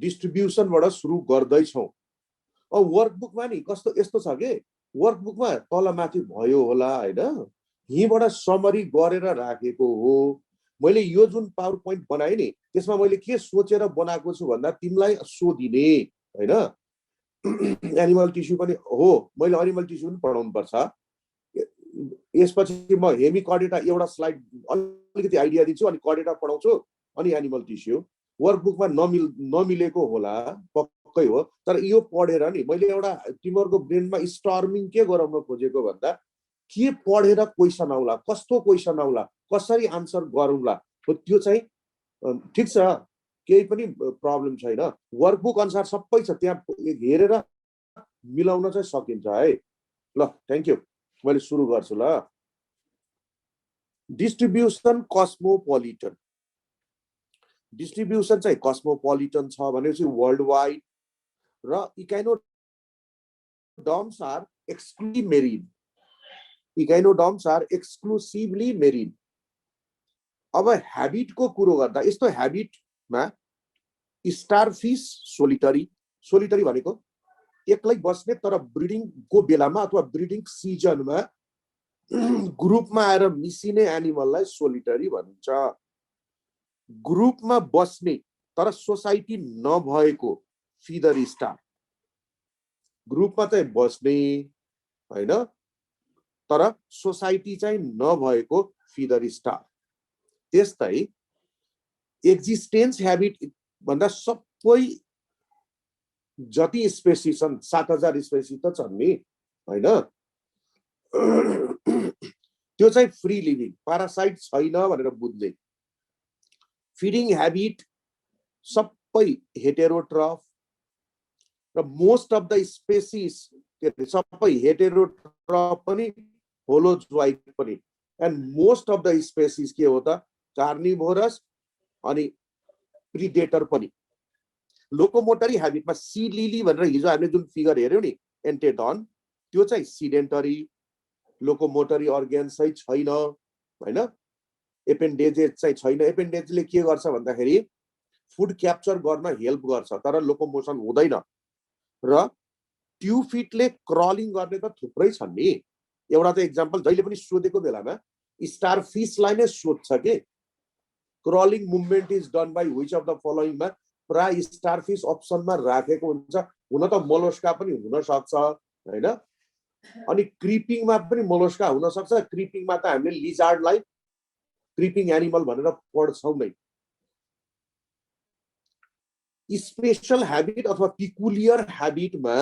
डिस्ट्रिब्युसनबाट सुरु गर्दैछौँ। वर्कबुकमा नि कस्तो यस्तो छ कि वर्कबुकमा तल माथि भयो होला हैन, यहीँबाट समरी गरेर राखेको हो। मैले यो जुन पावर पोइन्ट बनाएँ नि त्यसमा मैले के सोचेर बनाएको छु भन्दा तिमीलाई सोधिने हैन। एनिमल टिस्यु पनि हो, मैले एनिमल टिस्यु पनि पढाउनु पर्छ। यसपछि म हेमिकर्डेटा एउटा स्लाइड अलिकति आइडिया दिन्छु, अनि कर्डेटा पढाउँछु, अनि एनिमल टिस्यु। वर्कबुकमा नमिलेको होला पक्कै हो, तर यो पढेर नि मैले एउटा तिमीहरूको ब्रेनमा स्टर्मिङ के गराउन खोजेको भन्दा के पढेर क्वेसन आउला, कस्तो क्वेसन आउला, कसरी आन्सर गरौँला, त्यो चाहिँ ठिक छ, केही पनि प्रब्लम छैन। वर्कबुक अनुसार सबै छ, त्यहाँ हेरेर मिलाउन चाहिँ सकिन्छ है। ल थ्याङ्क यू, मैले सुरु गर्छु ल। Distribution cosmopolitan. डिस्ट्रिब्युसन चाहिँ कस्मोपोलिटन छ भनेपछि वर्ल्ड वाइड, र echinoderms are exclusive marine. Echinoderms are exclusively marine. अब ह्याबिटको कुरो गर्दा यस्तो ह्याबिटमा स्टारफिस सोलिटरी, सोलिटरी भनेको एक्लै बस्ने, तर ब्रिडिङको बेलामा अथवा ब्रिडिङ सिजनमा ग्रुपमा आएर मिसिने एनिमललाई सोलिटरी भनिन्छ। ग्रुपमा बस्ने तर सोसाइटी नभएको फिदर स्टार। ग्रुपमा चाहिँ बस्ने हैन, तर सोसाइटी चाहिँ नभएको फिदर स्टार। त्यस्तै एक्जिस्टेन्स ह्याबिट भन्दा सबै जति स्पेसिस छन् 7000 स्पेसिस त छन् नि हैन, त्यो चाहिँ फ्री लिभिङ, प्यारासाइट छैन भनेर बुझ्ने। फिडिङ ह्याबिट सबै हेटेरोट्रफ, र मोस्ट अफ द स्पेसिस सबै हेटेरोट्रफ पनि होलोजोइक पनि, and most of the species के हो त कार्निभोरस अनि प्रिडेटर पनि। लोकोमोटरी ह्याबिटमा सी लिली भनेर हिजो हामीले जुन फिगर हेर्यौं नि एन्टेडन, त्यो चाहिँ सिडेन्टरी, लोकोमोटरी अर्गेन्स चाहिँ छैन हैन। एपेन्डेजेस चाहिँ छैन। एपेन्डेजले के गर्छ भन्दाखेरि फुड क्याप्चर गर्न हेल्प गर्छ, तर लोकोमोसन हुँदैन। र ट्युफिटले क्रलिङ गर्ने त थुप्रै छन् नि। एउटा त एक्जाम्पल जहिले पनि सोधेको बेलामा स्टारफिसलाई नै सोध्छ के crawling movement is done by which of the फलोइङमा प्राय स्टारफिस अप्सनमा राखेको हुन्छ। हुन त मोलस्का पनि हुन सक्छ हैन, अनि क्रिपिङमा पनि मोलस्का हुन सक्छ। क्रिपिङमा त हामीले लिजार्डलाई क्रिपिङ एनिमल भनेर पढ्छौं नै। स्पेशल ह्याबिट अथवा पिकुलियर ह्याबिटमा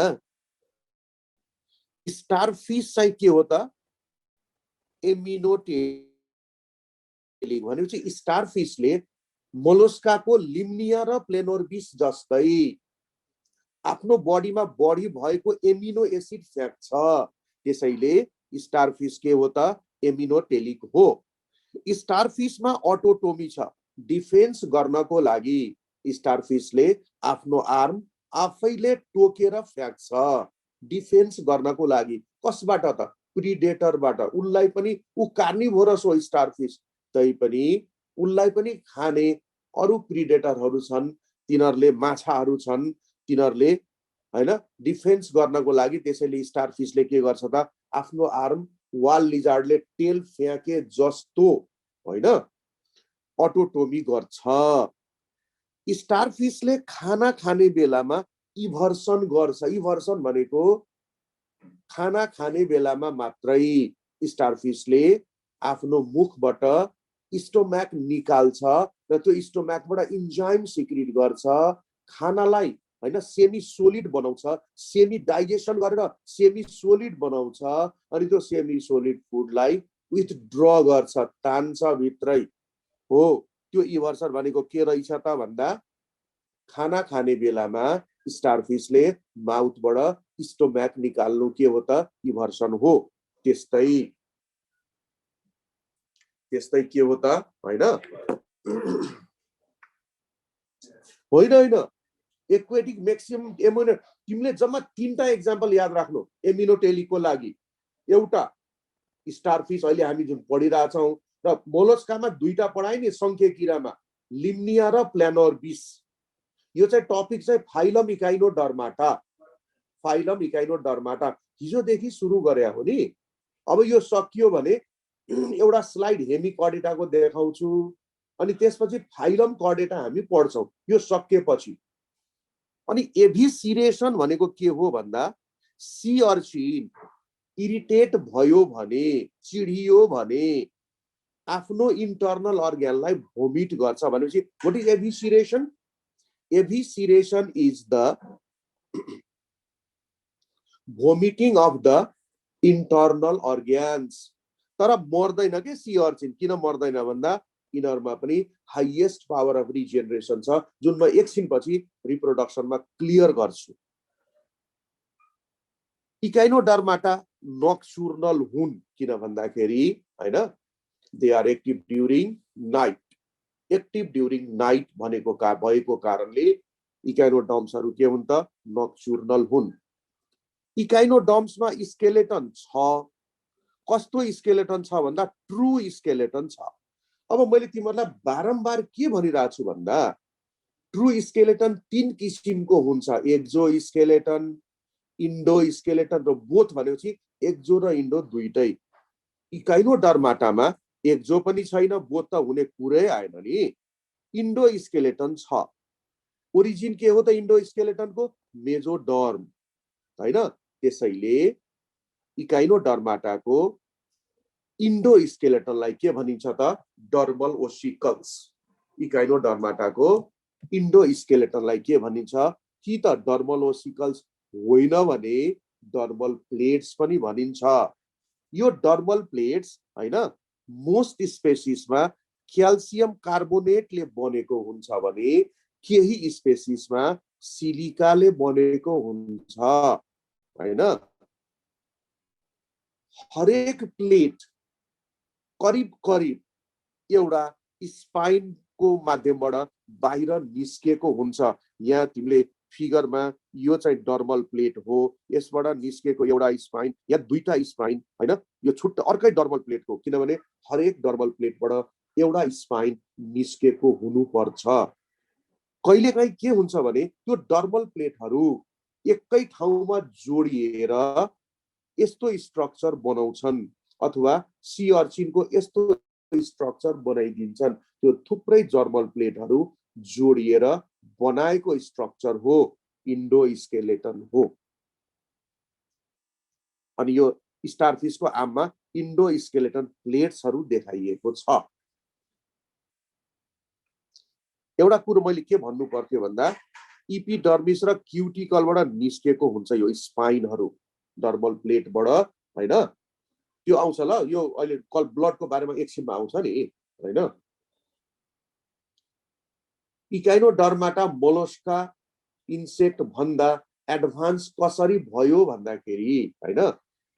स्टारफिस चाहिँ के हो त एमिनोटेलिक भनेपछि स्टारफिसले मोलस्काको लिम्निया र प्लेनोर्बिस जस्तै आफ्नो बडीमा बढी भएको एमिनो एसिड फ्याँक्छ। त्यसैले स्टारफिस के हो त एमिनोटेलिक हो। स्टारफिसमा अटोटोमी छ। डिफेन्स गर्नको लागि स्टारफिसले आफ्नो आर्म आफैले टोकेर फ्याँक्छ। डिफेन्स गर्नको लागि कसबाट त प्रिडेटरबाट। उनलाई पनि उ कार्निभोरस हो स्टारफिस, तै पनि उनलाई पनि खाने अरु प्रिडेटरहरू छन्, तिनीहरूले माछाहरू छन्, तिनीहरूले हैन डिफेन्स गर्नको लागि। त्यसैले स्टारफिसले के गर्छ त आफ्नो आर्म वाल लिजार्डले टेल फ्याँके जस्तो हैन अटोटोमी गर्छ। स्टारफिसले खाना खाने बेलामा इभर्सन गर्छ। इभर्सन भनेको खाना खाने बेलामा मात्रै स्टारफिसले आफ्नो मुखबाट स्टोम्याक निकाल्छ र त्यो स्टोम्याकबाट इन्जाइम सिक्रिट गर्छ, खानालाई हैन सेमी सोलिड बनाउँछ। सेमी डाइजेसन गरेर सेमी सोलिड बनाउँछ, अनि त्यो सेमी सोलिड फुडलाई विथड्र गर्छ, तान्छ भित्रै हो। त्यो इभर्सन भनेको के रहेछ त भन्दा खाना खाने बेलामा स्टारफिसले माउथबाट स्टोम्याक निकाल्नु के हो त इभर्सन हो। त्यस्तै के हो त हैन होइन एक्वेटिक मैक्सिमम एमिनो। तिमीले जम्मा 3टा एक्जाम्पल याद राख्नु एमिनोटेलिकको लागि। एउटा स्टारफिस अहिले हामी जुन पढिरहेछौँ, र मोलस्कामा 2टा पढाए नि संख्या किरामा लिम्निया र प्लेनोर्बिस। यो चाहिँ टपिक चाहिँ फाइलम इकाइनोडर्माटा, फाइलम इकाइनोडर्माटा हिजोदेखि सुरु गरे हो नि। अब यो सकियो भने एउटा स्लाइड हेमिकर्डेटाको देखाउँछु, अनि त्यसपछि फाइलम कर्डेटा हामी पढ्छौं यो सकिएपछि। अनि एभिसिरेसन भनेको के हो भन्दा सी अर्चिन इरिटेट भयो भने, चिडियो भने आफ्नो इन्टर्नल अर्ग्यानलाई भोमिट गर्छ भनेपछि what is evisceration? Evisceration is the vomiting of the internal organs. तर मर्दैन के सी अर्चिन। किन मर्दैन भन्दा यिनीहरुमा पनि हाईएस्ट पावर अफ रिजेनरेसन छ, जुन म एकछिनपछि रिप्रोडक्सनमा क्लियर गर्छु। इकाइनोडर्माटा नक्चुर्नल हुन् किन भन्दाखेरि हैन, they are active during night. Active during night भनेको भएको कारणले इकाइनोडर्म्सहरु के हुन् त नक्चुर्नल हुन्। इकाइनोडर्म्समा स्केलेटन छ। कस्तो स्केलेटन छ भन्दा ट्रु स्केलेटन छ। अब मैले तिमीहरुलाई बारम्बार के भनिरहेको छु भन्दा ट्रु स्केलेटन 3 किसिमको हुन्छ, एक्जो स्केलेटन, इन्डो स्केलेटन र बोथ भनेपछि एक्जो र इन्डो दुईटै। इकाइनोडर्माटामा एक्जो पनि छैन, बोथ त हुने कुरै आएन नि। इन्डो स्केलेटन छ। ओरिजिन के हो त इन्डो स्केलेटनको? मेजोडर्म हैन। त्यसैले इकाइनोडर्माटाको इन्डो स्केलेटनलाई के भनिन्छ त डर्मल ओसिकल्स। इकाइनोडर्माटाको इन्डो स्केलेटनलाई के भनिन्छ कि त डर्मल ओसिकल्स होइन भने डर्मल प्लेट्स पनि भनिन्छ। यो डर्मल प्लेट्स हैन मोस्ट स्पेसिसमा क्याल्सियम कार्बोनेटले बनेको हुन्छ भने केही स्पेसिसमा सिलिकाले बनेको हुन्छ हैन। हरेक प्लेट करिब करिब एउटा स्पाइनको माध्यमबाट बाहिर निस्केको हुन्छ। यहाँ तिमीले फिगरमा यो चाहिँ डर्मल प्लेट हो, यसबाट निस्केको एउटा स्पाइन, या दुईटा स्पाइन हैन, यो छुट्टै अर्कै डर्मल प्लेट हो किनभने हरेक डर्मल प्लेटबाट एउटा स्पाइन निस्केको हुनुपर्छ। कहिलेकाहीँ के हुन्छ भने त्यो डर्मल प्लेटहरु एकै ठाउँमा जोडिएर यस्तो स्ट्रक्चर बनाउँछन् अथवा सी अर्चिनको यस्तो स्ट्रक्चर बनाइदिन्छन्। त्यो थुप्रै डर्मल प्लेटहरु जोडिएर बनाएको स्ट्रक्चर हो, इन्डो स्केलेटन हो। अनि यो स्टारफिशको आममा इन्डो स्केलेटन प्लेट्सहरु देखाइएको छ। एउटा कुरो मैले के भन्नु पर्थ्यो भन्दा इपिडर्मिस र क्युटिकलबाट निस्केको हुन्छ यो स्पाइनहरु डर्मल प्लेटबाट हैन। त्यो आउँछ ल, यो अहिले ब्लडको बारेमा एकछिनमा आउँछ नि हैन। इकाइनोडर्माटा मोलस्का इन्सेक्ट भन्दा एडभान्स कसरी भयो भन्दाखेरि हैन,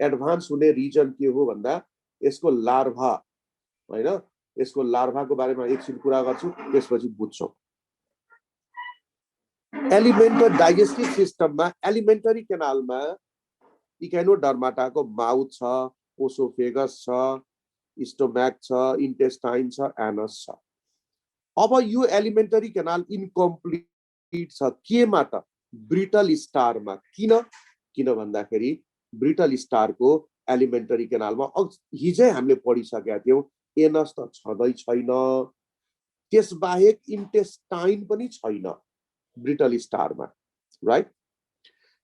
एडभान्स हुने रिजन के हो भन्दा यसको लार्भा हैन, यसको लार्भाको बारेमा एकछिन कुरा गर्छु त्यसपछि बुझ्छौ। एलिमेन्टरी डाइजेस्टिभ सिस्टममा एलिमेन्टरी केनालमा इकाइनोडर्माटाको माउथ छ, ओसोफेगस छ, स्टोमैक छ, इन्टेस्टाइन छ, एनस छ। अब यो एलिमेन्टरी केनाल इनकम्प्लिट छ केमा त ब्रिटल स्टारमा। किन भन्दाखेरि ब्रिटल स्टारको एलिमेन्टरी केनालमा हिजै हामीले पढिसकेका थियौं एनस त छँदै छैन, त्यसबाहेक इन्टेस्टाइन पनि छैन ब्रिटल स्टारमा, राइट।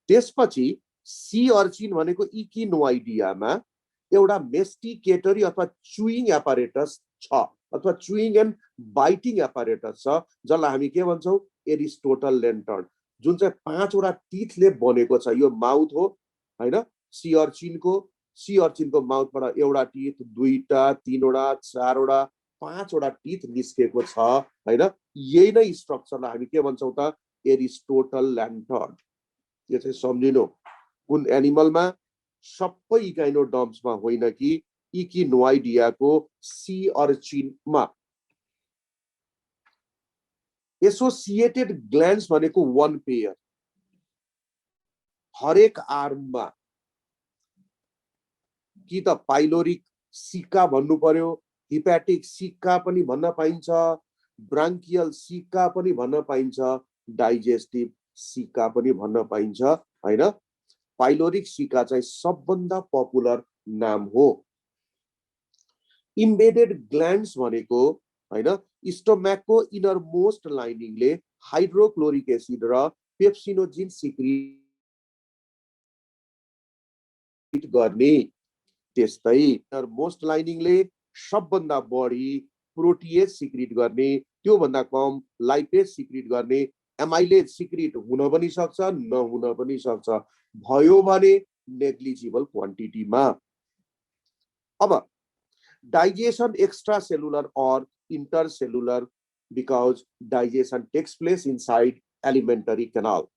त्यसपछि सी अर्चिन भनेको इकिनोइडियामा एउटा मेस्टिकेटरी अथवा चुइङ एपारेटस छ अथवा चुइङ एन्ड बाइटिङ एपारेटस छ, जसलाई हामी के भन्छौं एरिस्टोटल लेन्टर्न, जुन चाहिँ 5 वटा टिथले बनेको छ। यो माउथ हो हैन सी अर्चिनको माउथबाट एउटा टिथ, दुईटा, 3 वटा, 4 वटा, 5 वटा टिथ निस्केको छ हैन। यही नै स्ट्रक्चरलाई हामी के भन्छौं त एरिस्टोटल लेन्टर्न। यो चाहिँ सम्झिनु। कुन एनिमलमा? सबै इकाइनोडर्म्समा होइन कि इकिनोइडियाको सी अर्चिनमा। एसोसिएटेड ग्ल्यान्ड्स भनेको 1 पेयर हरेक आर्ममा। कि त पाइलोरिक सिक्का भन्नु पर्यो, हिप्याटिक सिक्का पनि भन्न पाइन्छ, ब्रांकियल सिक्का पनि भन्न पाइन्छ, डाइजेस्टिभ सिका पनि भन्न पाइन्छ हैन। पाइलोरिक सिका चाहिँ सबभन्दा पपुलर नाम हो। इम्बेडेड ग्ल्यान्ड्स भनेको हैन स्टोमकको इनर मोस्ट लाइनिङले हाइड्रोक्लोरिक एसिड र पेप्सिनोजिन सिक्रिट गर्ने, त्यस्तै इनर मोस्ट लाइनिङले सबभन्दा बढी प्रोटिएज सिक्रिट गर्ने, त्यो भन्दा कम लाइपेज सिक्रिट गर्ने, एमाइलेज सिक्रिट हुन पनि सक्छ नहुन पनि सक्छ, भयो भने नेग्लिजिबल क्वान्टिटीमा। अब digestion extracellular or intercellular because digestion takes place inside alimentary canal.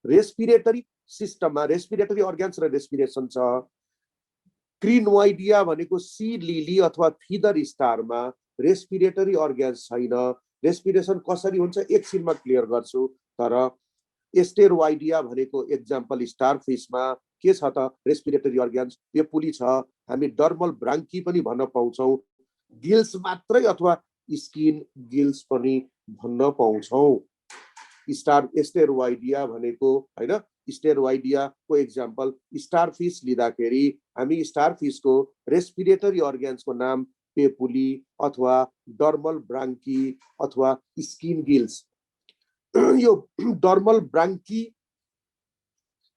Respiratory system मा respiratory organs र respiration छ। क्रिनोइडिया भनेको सीड लिली अथवा फिदर स्टारमा रेस्पिरेटरी अर्गन्स छैन। रेस्पिरेसन कसरी हुन्छ एकछिनमा क्लियर गर्छु। तर एस्टेरोइडिया भनेको एक्जाम्पल स्टार फिशमा के छ त रेस्पिरेटरी अर्गन्स पेपुली छ। हामी डर्मल ब्राङ्की पनि भन्न पाउँछौँ, गिल्स मात्रै अथवा स्किन गिल्स पनि भन्न पाउँछौँ। स्टार एस्टेरोइडिया भनेको हैन स्टेरोइडियाको एक्जाम्पल स्टार फिश लिँदाखेरि हामी स्टार फिशको रेस्पिरेटरी अर्गन्सको नाम पेपुली अथवा डर्मल ब्राङ्की अथवा स्किन गिल्स। यो डर्मल ब्राङ्की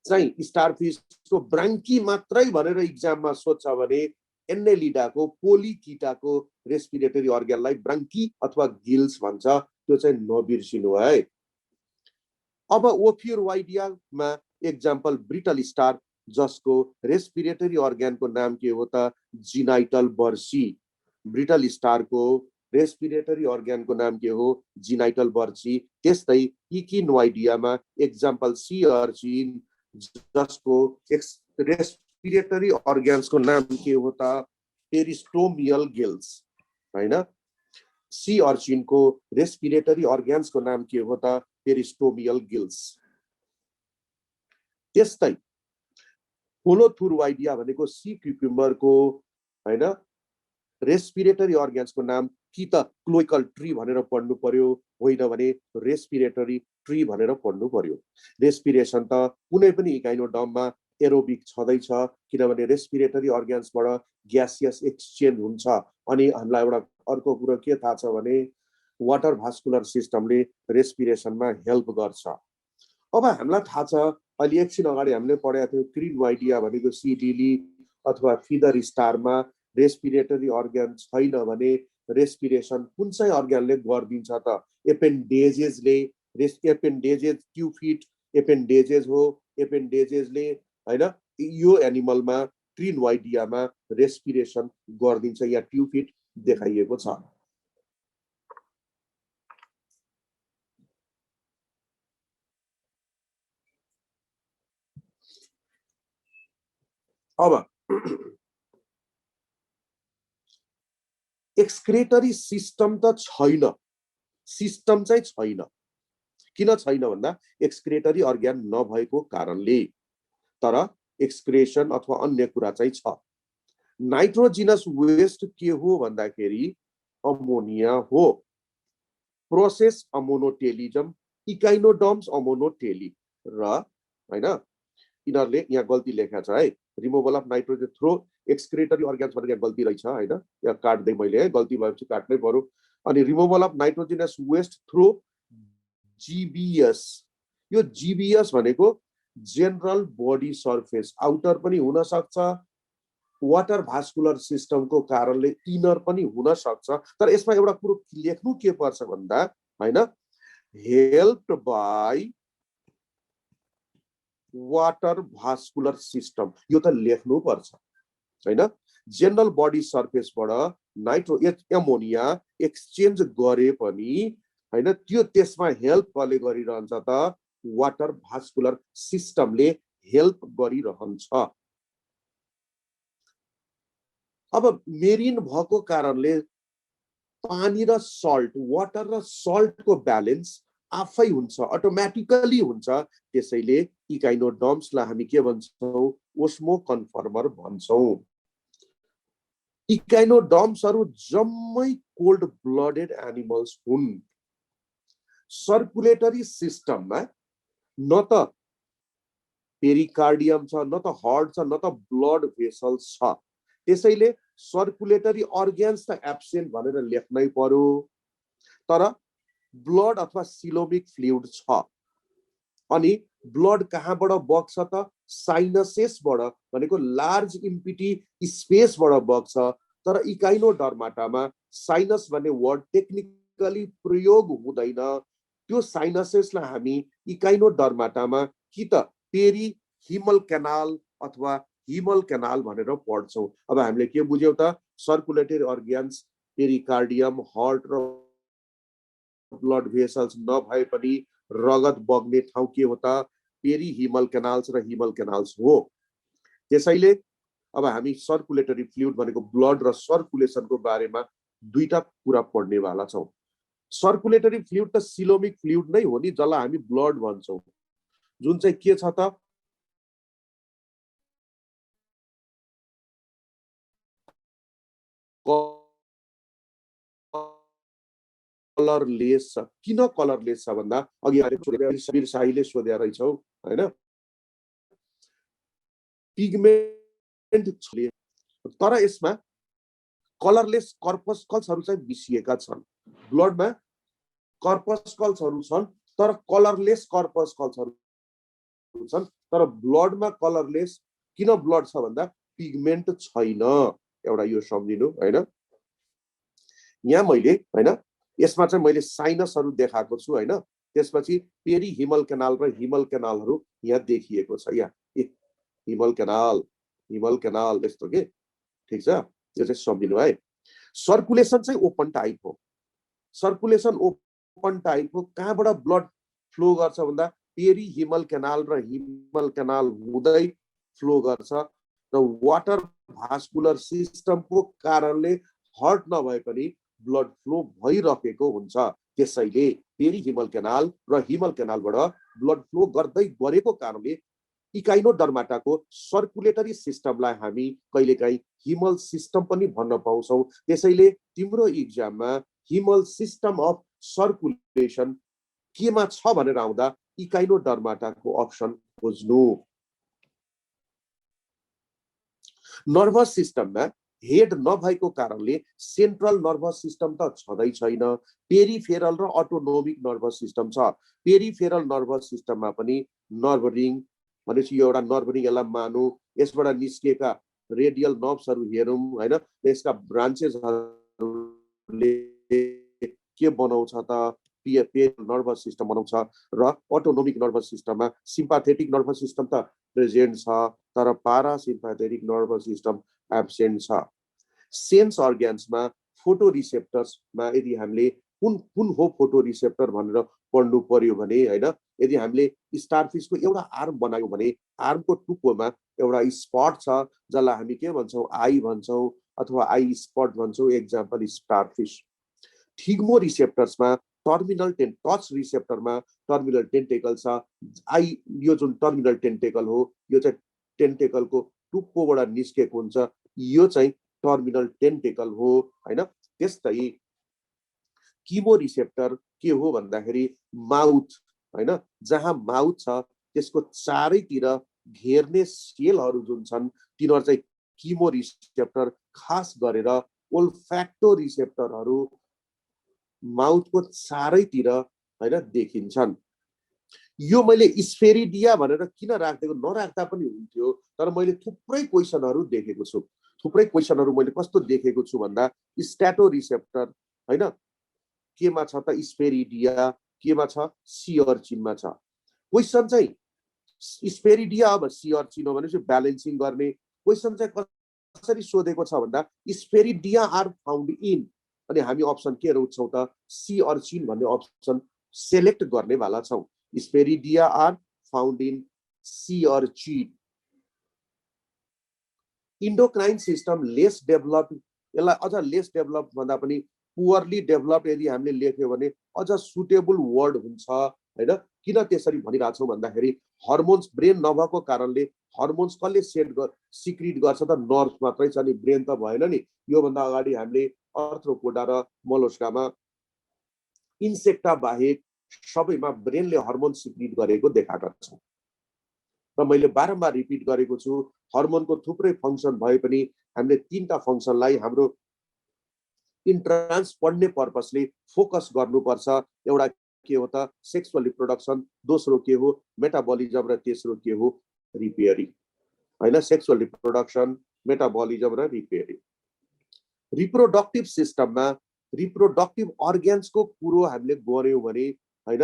चाहिँ स्टार फिशको ब्राङ्की मात्रै भनेर इक्जाममा सोध्छ भने एन्नेलिडाको पोलिकिटाको रेस्पिरेटरी अर्गनलाई ब्राङ्की अथवा गिल्स भन्छ, त्यो चाहिँ नबिर्सिनु है। अब ओफियोरोइडियामा एक्जाम्पल ब्रिटल स्टार जसको रेस्पिरेटरी अर्गनको नाम के हो त जिनाइटल बर्सी। ब्रिटल स्टारको रेस्पिरेटरी अर्गनको नाम के हो जिनाइटल बर्सी। त्यस्तै इकिनोइडियामा एक्जाम्पल सी अर्चिन जसको रेस्पिरेटरी अर्गन्सको नाम के हो त पेरिस्टोमियल गिल्स हैन। सी अर्चिनको रेस्पिरेटरी अर्गन्सको नाम के हो त पेरिस्टोमियल गिल्स। त्यस्तै होलोथुरोइडिया भनेको सी क्युक्युम्बरको हैन रेस्पिरेटरी अर्गन्सको नाम कि त क्लोइकल ट्री भनेर पढ्नु पर्यो, होइन भने रेस्पिरेटरी ट्री भनेर पढ्नु पर्यो। रेस्पिरेसन त कुनै पनि इकाइनोडर्ममा एरोबिक छँदैछ, किनभने रेस्पिरेटरी अर्गन्सबाट ग्यासियस एक्सचेन्ज हुन्छ। अनि हामीलाई एउटा अर्को कुरो के थाहा छ भने वाटर भास्कुलर सिस्टमले रेस्पिरेसनमा हेल्प गर्छ। अब हामीलाई थाहा छ अहिले एकछिन अगाडि हामीले पढेको थियौँ क्रिनोइडिया भनेको सी लिली अथवा फिदर स्टारमा रेस्पिरेटरी अर्गन छैन भने रेस्पिरेसन कुन चाहिँ अर्गनले गरिदिन्छ त एपेन्डेजेसले। एपेन्डेजेस ट्युफिट एपेन्डेजेस हो। एपेन्डेजेसले हैन यो एनिमलमा क्रिनोइडियामा रेस्पिरेसन गरिदिन्छ। यहाँ ट्युफिट देखाइएको छ। अब एक्सक्रेटरी सिस्टम त छैन, सिस्टम चाहिँ छैन। किन छैन भन्दा एक्सक्रेटरी अर्गन नभएको कारणले। तर एक्सक्रेसन अथवा अन्य कुरा चाहिँ छ। नाइट्रोजिनस वेस्ट के हो भन्दाखेरि अमोनिया हो। प्रोसेस अमोनोटेलिजम इकाइनोडर्म्स अमोनोटेली र हैन यिनीहरूले यहाँ गल्ती लेखेको छ है। Removal of nitrogen through excretory organs भनेर यहाँ गल्ती रहेछ हैन। यहाँ काट्दै मैले है, गल्ती भएपछि काट्नै पर्यो। अनि removal of nitrogenous waste through GBS. यो जीबीएस भनेको जेनरल बडी सर्फेस आउटर पनि हुन सक्छ, वाटर भास्कुलर सिस्टमको कारणले इनर पनि हुन सक्छ। तर यसमा एउटा कुरो लेख्नु के पर्छ भन्दा हैन helped by water vascular system, यो त लेख्नु पर्छ हैन। जेनरल बडी सर्फेसबाट नाइट्रो एमोनिया एक्सचेन्ज गरे पनि हैन त्यो त्यसमा हेल्प कसले गरिरहन्छ त वाटर भास्कुलर सिस्टमले हेल्प गरिरहन्छ। अब मेरिन भएको कारणले पानी र सल्ट वाटर र सल्टको ब्यालेन्स आफै हुन्छ, अटोमेटिकली हुन्छ। त्यसैले इकाइनोडर्म्सलाई हामी के भन्छौँ ओस्मो कन्फर्मर भन्छौँ। इकाइनोडर्म्सहरू जम्मै कोल्ड ब्लडेड एनिमल्स हुन्। सर्कुलेटरी सिस्टममा न त पेरिकार्डियम छ, न त हार्ट छ, न त ब्लड भेसल्स छ। त्यसैले सर्कुलेटरी अर्ग्यान्स त एब्सेन्ट भनेर लेख्नै पर्यो, तर ब्लड अथवा सिलोमिक फ्लुइड छ। अनि ब्लड कहाँबाट बग्छ त? साइनसेसबाट, भनेको लार्ज इम्पिटी स्पेसबाट बग्छ। तर इकाइनोडर्माटामा साइनस भन्ने वर्ड टेक्निकली प्रयोग हुँदैन। त्यो साइनसेसलाई हामी इकाइनोडर्माटामा कि त पेरी हिमल क्यानाल अथवा हिमल क्यानाल भनेर पढ्छौँ। अब हामीले के बुझ्यौँ त? सर्कुलेटरी अर्ग्यान्स पेरिकार्डियम, हार्ट र ब्लड भेसल्स नभए पनि रगत बग्ने ठाउँ के हो त? पेरी हिमल क्यानाल्स र हिमल क्यानाल्स हो। त्यसैले अब हामी सर्कुलेटरी फ्लुइड भनेको ब्लड र सर्कुलेसनको बारेमा दुईटा कुरा पढ्नेवाला छौँ। सर्कुलेटरी फ्लुइड त सिलोमिक फ्लुइड नै हो नि, जसलाई हामी ब्लड भन्छौँ, जुन चाहिँ के छ त? कलरलेस छ। किन कलरलेस छ भन्दा अघि वीर शाहीले सोधेका रहेछौ हैन? पिगमेन्ट छ, तर यसमा कलरलेस कर्पस्कल्सहरू चाहिँ मिसिएका छन्। ब्लडमा कर्पस्कल्सहरू छन्, तर कलरलेस कर्पस्कल्सहरू छन्। तर ब्लडमा कलरलेस किन ब्लड छ भन्दा पिगमेन्ट छैन। एउटा यो सम्झिनु हैन। यहाँ मैले हैन, यसमा चाहिँ मैले साइनसहरू देखाएको छु हैन। त्यसपछि पेरी हिमल क्यानाल र हिमल क्यानालहरू यहाँ देखिएको छ। यहाँ हिमल क्यानाल यस्तो के, ठीक छ? यो चाहिँ सम्झिनु है। सर्कुलेसन चाहिँ ओपन टाइप हो। सर्कुलेसन ओपन टाइप हो। कहाँबाट ब्लड फ्लो गर्छ भन्दा पेरी हिमल क्यानाल र हिमल क्यानाल हुँदै फ्लो गर्छ र वाटर भास्कुलर सिस्टमको कारणले हर्ट नभए पनि ब्लड फ्लो भइरहेको हुन्छ। त्यसैले पेरी हिमल क्यानाल र हिमल क्यानालबाट ब्लड फ्लो गर्दै गरेको कारणले इकाइनोडर्माटाको सर्कुलेटरी सिस्टमलाई हामी कहिलेकाहीँ हिमल सिस्टम पनि भन्न पाउँछौँ। त्यसैले तिम्रो इक्जाममा हिमल सिस्टम अफ सर्कुलेसन केमा छ भनेर आउँदा इकाइनोडर्माटाको अप्सन खोज्नु। नर्भस सिस्टममा हेड नभएको कारणले सेन्ट्रल नर्भस सिस्टम त छँदै छैन। पेरिफेरल र अटोनोमिक नर्भस सिस्टम छ। पेरिफेरल नर्भस सिस्टममा पनि नर्भ रिङ भनेपछि यो एउटा नर्भ रिङ, यसलाई मानौ। यसबाट निस्किएका रेडियल नर्भ्सहरू हेरौँ हैन। यसका ब्रान्चेसहरूले के बनाउँछ त? पेरिफेरल नर्भस सिस्टम बनाउँछ। र अटोनोमिक नर्भस सिस्टममा सिम्पाथेटिक नर्भस सिस्टम त प्रेजेन्ट छ, तर पारासिम्पाथेटिक नर्भस सिस्टम एब्सेन्ट छ। सेन्स अर्ग्यान्समा फोटो रिसेप्टर्समा यदि हामीले कुन कुन हो फोटो रिसेप्टर भनेर पढ्नु पर्यो भने हैन, यदि हामीले स्टारफिसको एउटा आर्म बनायौँ भने आर्मको टुप्पोमा एउटा स्पट छ, जसलाई हामी के भन्छौँ? आई भन्छौँ अथवा आई स्पट भन्छौँ। Example starfish. थिग्मो रिसेप्टर्समा टर्मिनल टच रिसेप्टरमा टर्मिनल टेन्टेकल छ। आई यो जुन टर्मिनल टेन्टेकल हो, यो चाहिँ टेन्टेकलको टुप्पोबाट निस्केको हुन्छ। यो चाहिँ टर्मिनल टेन्टेकल हो हैन। त्यस्तै किमो रिसेप्टर के हो भन्दाखेरि माउथ हैन, जहाँ माउथ छ त्यसको चारैतिर घेर्ने सेलहरू जुन छन् तिनीहरू चाहिँ किमो रिसेप्टर। खास गरेर ओल्फ्याक्टो रिसेप्टरहरू माउथको चारैतिर हैन देखिन्छन्। यो मैले स्फेरिडिया भनेर किन राख्दिएको? नराख्दा पनि हुन्थ्यो, तर मैले थुप्रै क्वेसनहरू देखेको छु। थुप्रै क्वेसनहरू मैले कस्तो देखेको छु भन्दा स्ट्याटो रिसेप्टर हैन, केमा छ त? स्फेरिडिया। केमा छ? सी अर्चिनमा छ। क्वेसन चाहिँ स्फेरिडिया अब सी अर्चिन हो भनेपछि ब्यालेन्सिङ गर्ने। क्वेसन चाहिँ कसरी सोधेको छ भन्दा स्फेरिडिया आर फाउन्ड इन, अनि हामी अप्सन के रोज्छौँ त? सी अर्चिन भन्ने अप्सन सेलेक्ट गर्नेवाला छौँ। Spheridia are found in sea urchin. Endocrine system less developed, यसलाई अझ लेस डेभलप भन्दा पनि पुअरली डेभलप यदि हामीले लेख्यो भने अझ सुटेबल वर्ड हुन्छ हैन। किन त्यसरी भनिरहेछौँ भन्दाखेरि हर्मोन्स ब्रेन नभएको कारणले हर्मोन्स कसले सिक्रिट गर्छ त? नर्भ मात्रै छ नि, ब्रेन त भएन नि। योभन्दा अगाडि हामीले अर्थ्रोपोडा र मोलस्कामा इन्सेक्टा बाहेक सबैमा ब्रेनले हर्मोन सिक्रिट गरेको देखाएका छौँ। र मैले बारम्बार रिपिट गरेको छु, हर्मोनको थुप्रै फङ्सन भए पनि हामीले तीनटा फङ्सनलाई हाम्रो इन्ट्रान्स पढ्ने पर्पसले फोकस गर्नुपर्छ। एउटा के हो त सेक्सुअल रिप्रोडक्सन, दोस्रो के हो मेटाबोलिजम, र तेस्रो के हो रिपेयरिङ। हैन, सेक्सुअल रिप्रोडक्सन, मेटाबोलिजम र रिपेयरिङ। रिप्रोडक्टिभ सिस्टममा रिप्रोडक्टिभ अर्ग्यान्सको कुरो हामीले गर्यौं भने हैन,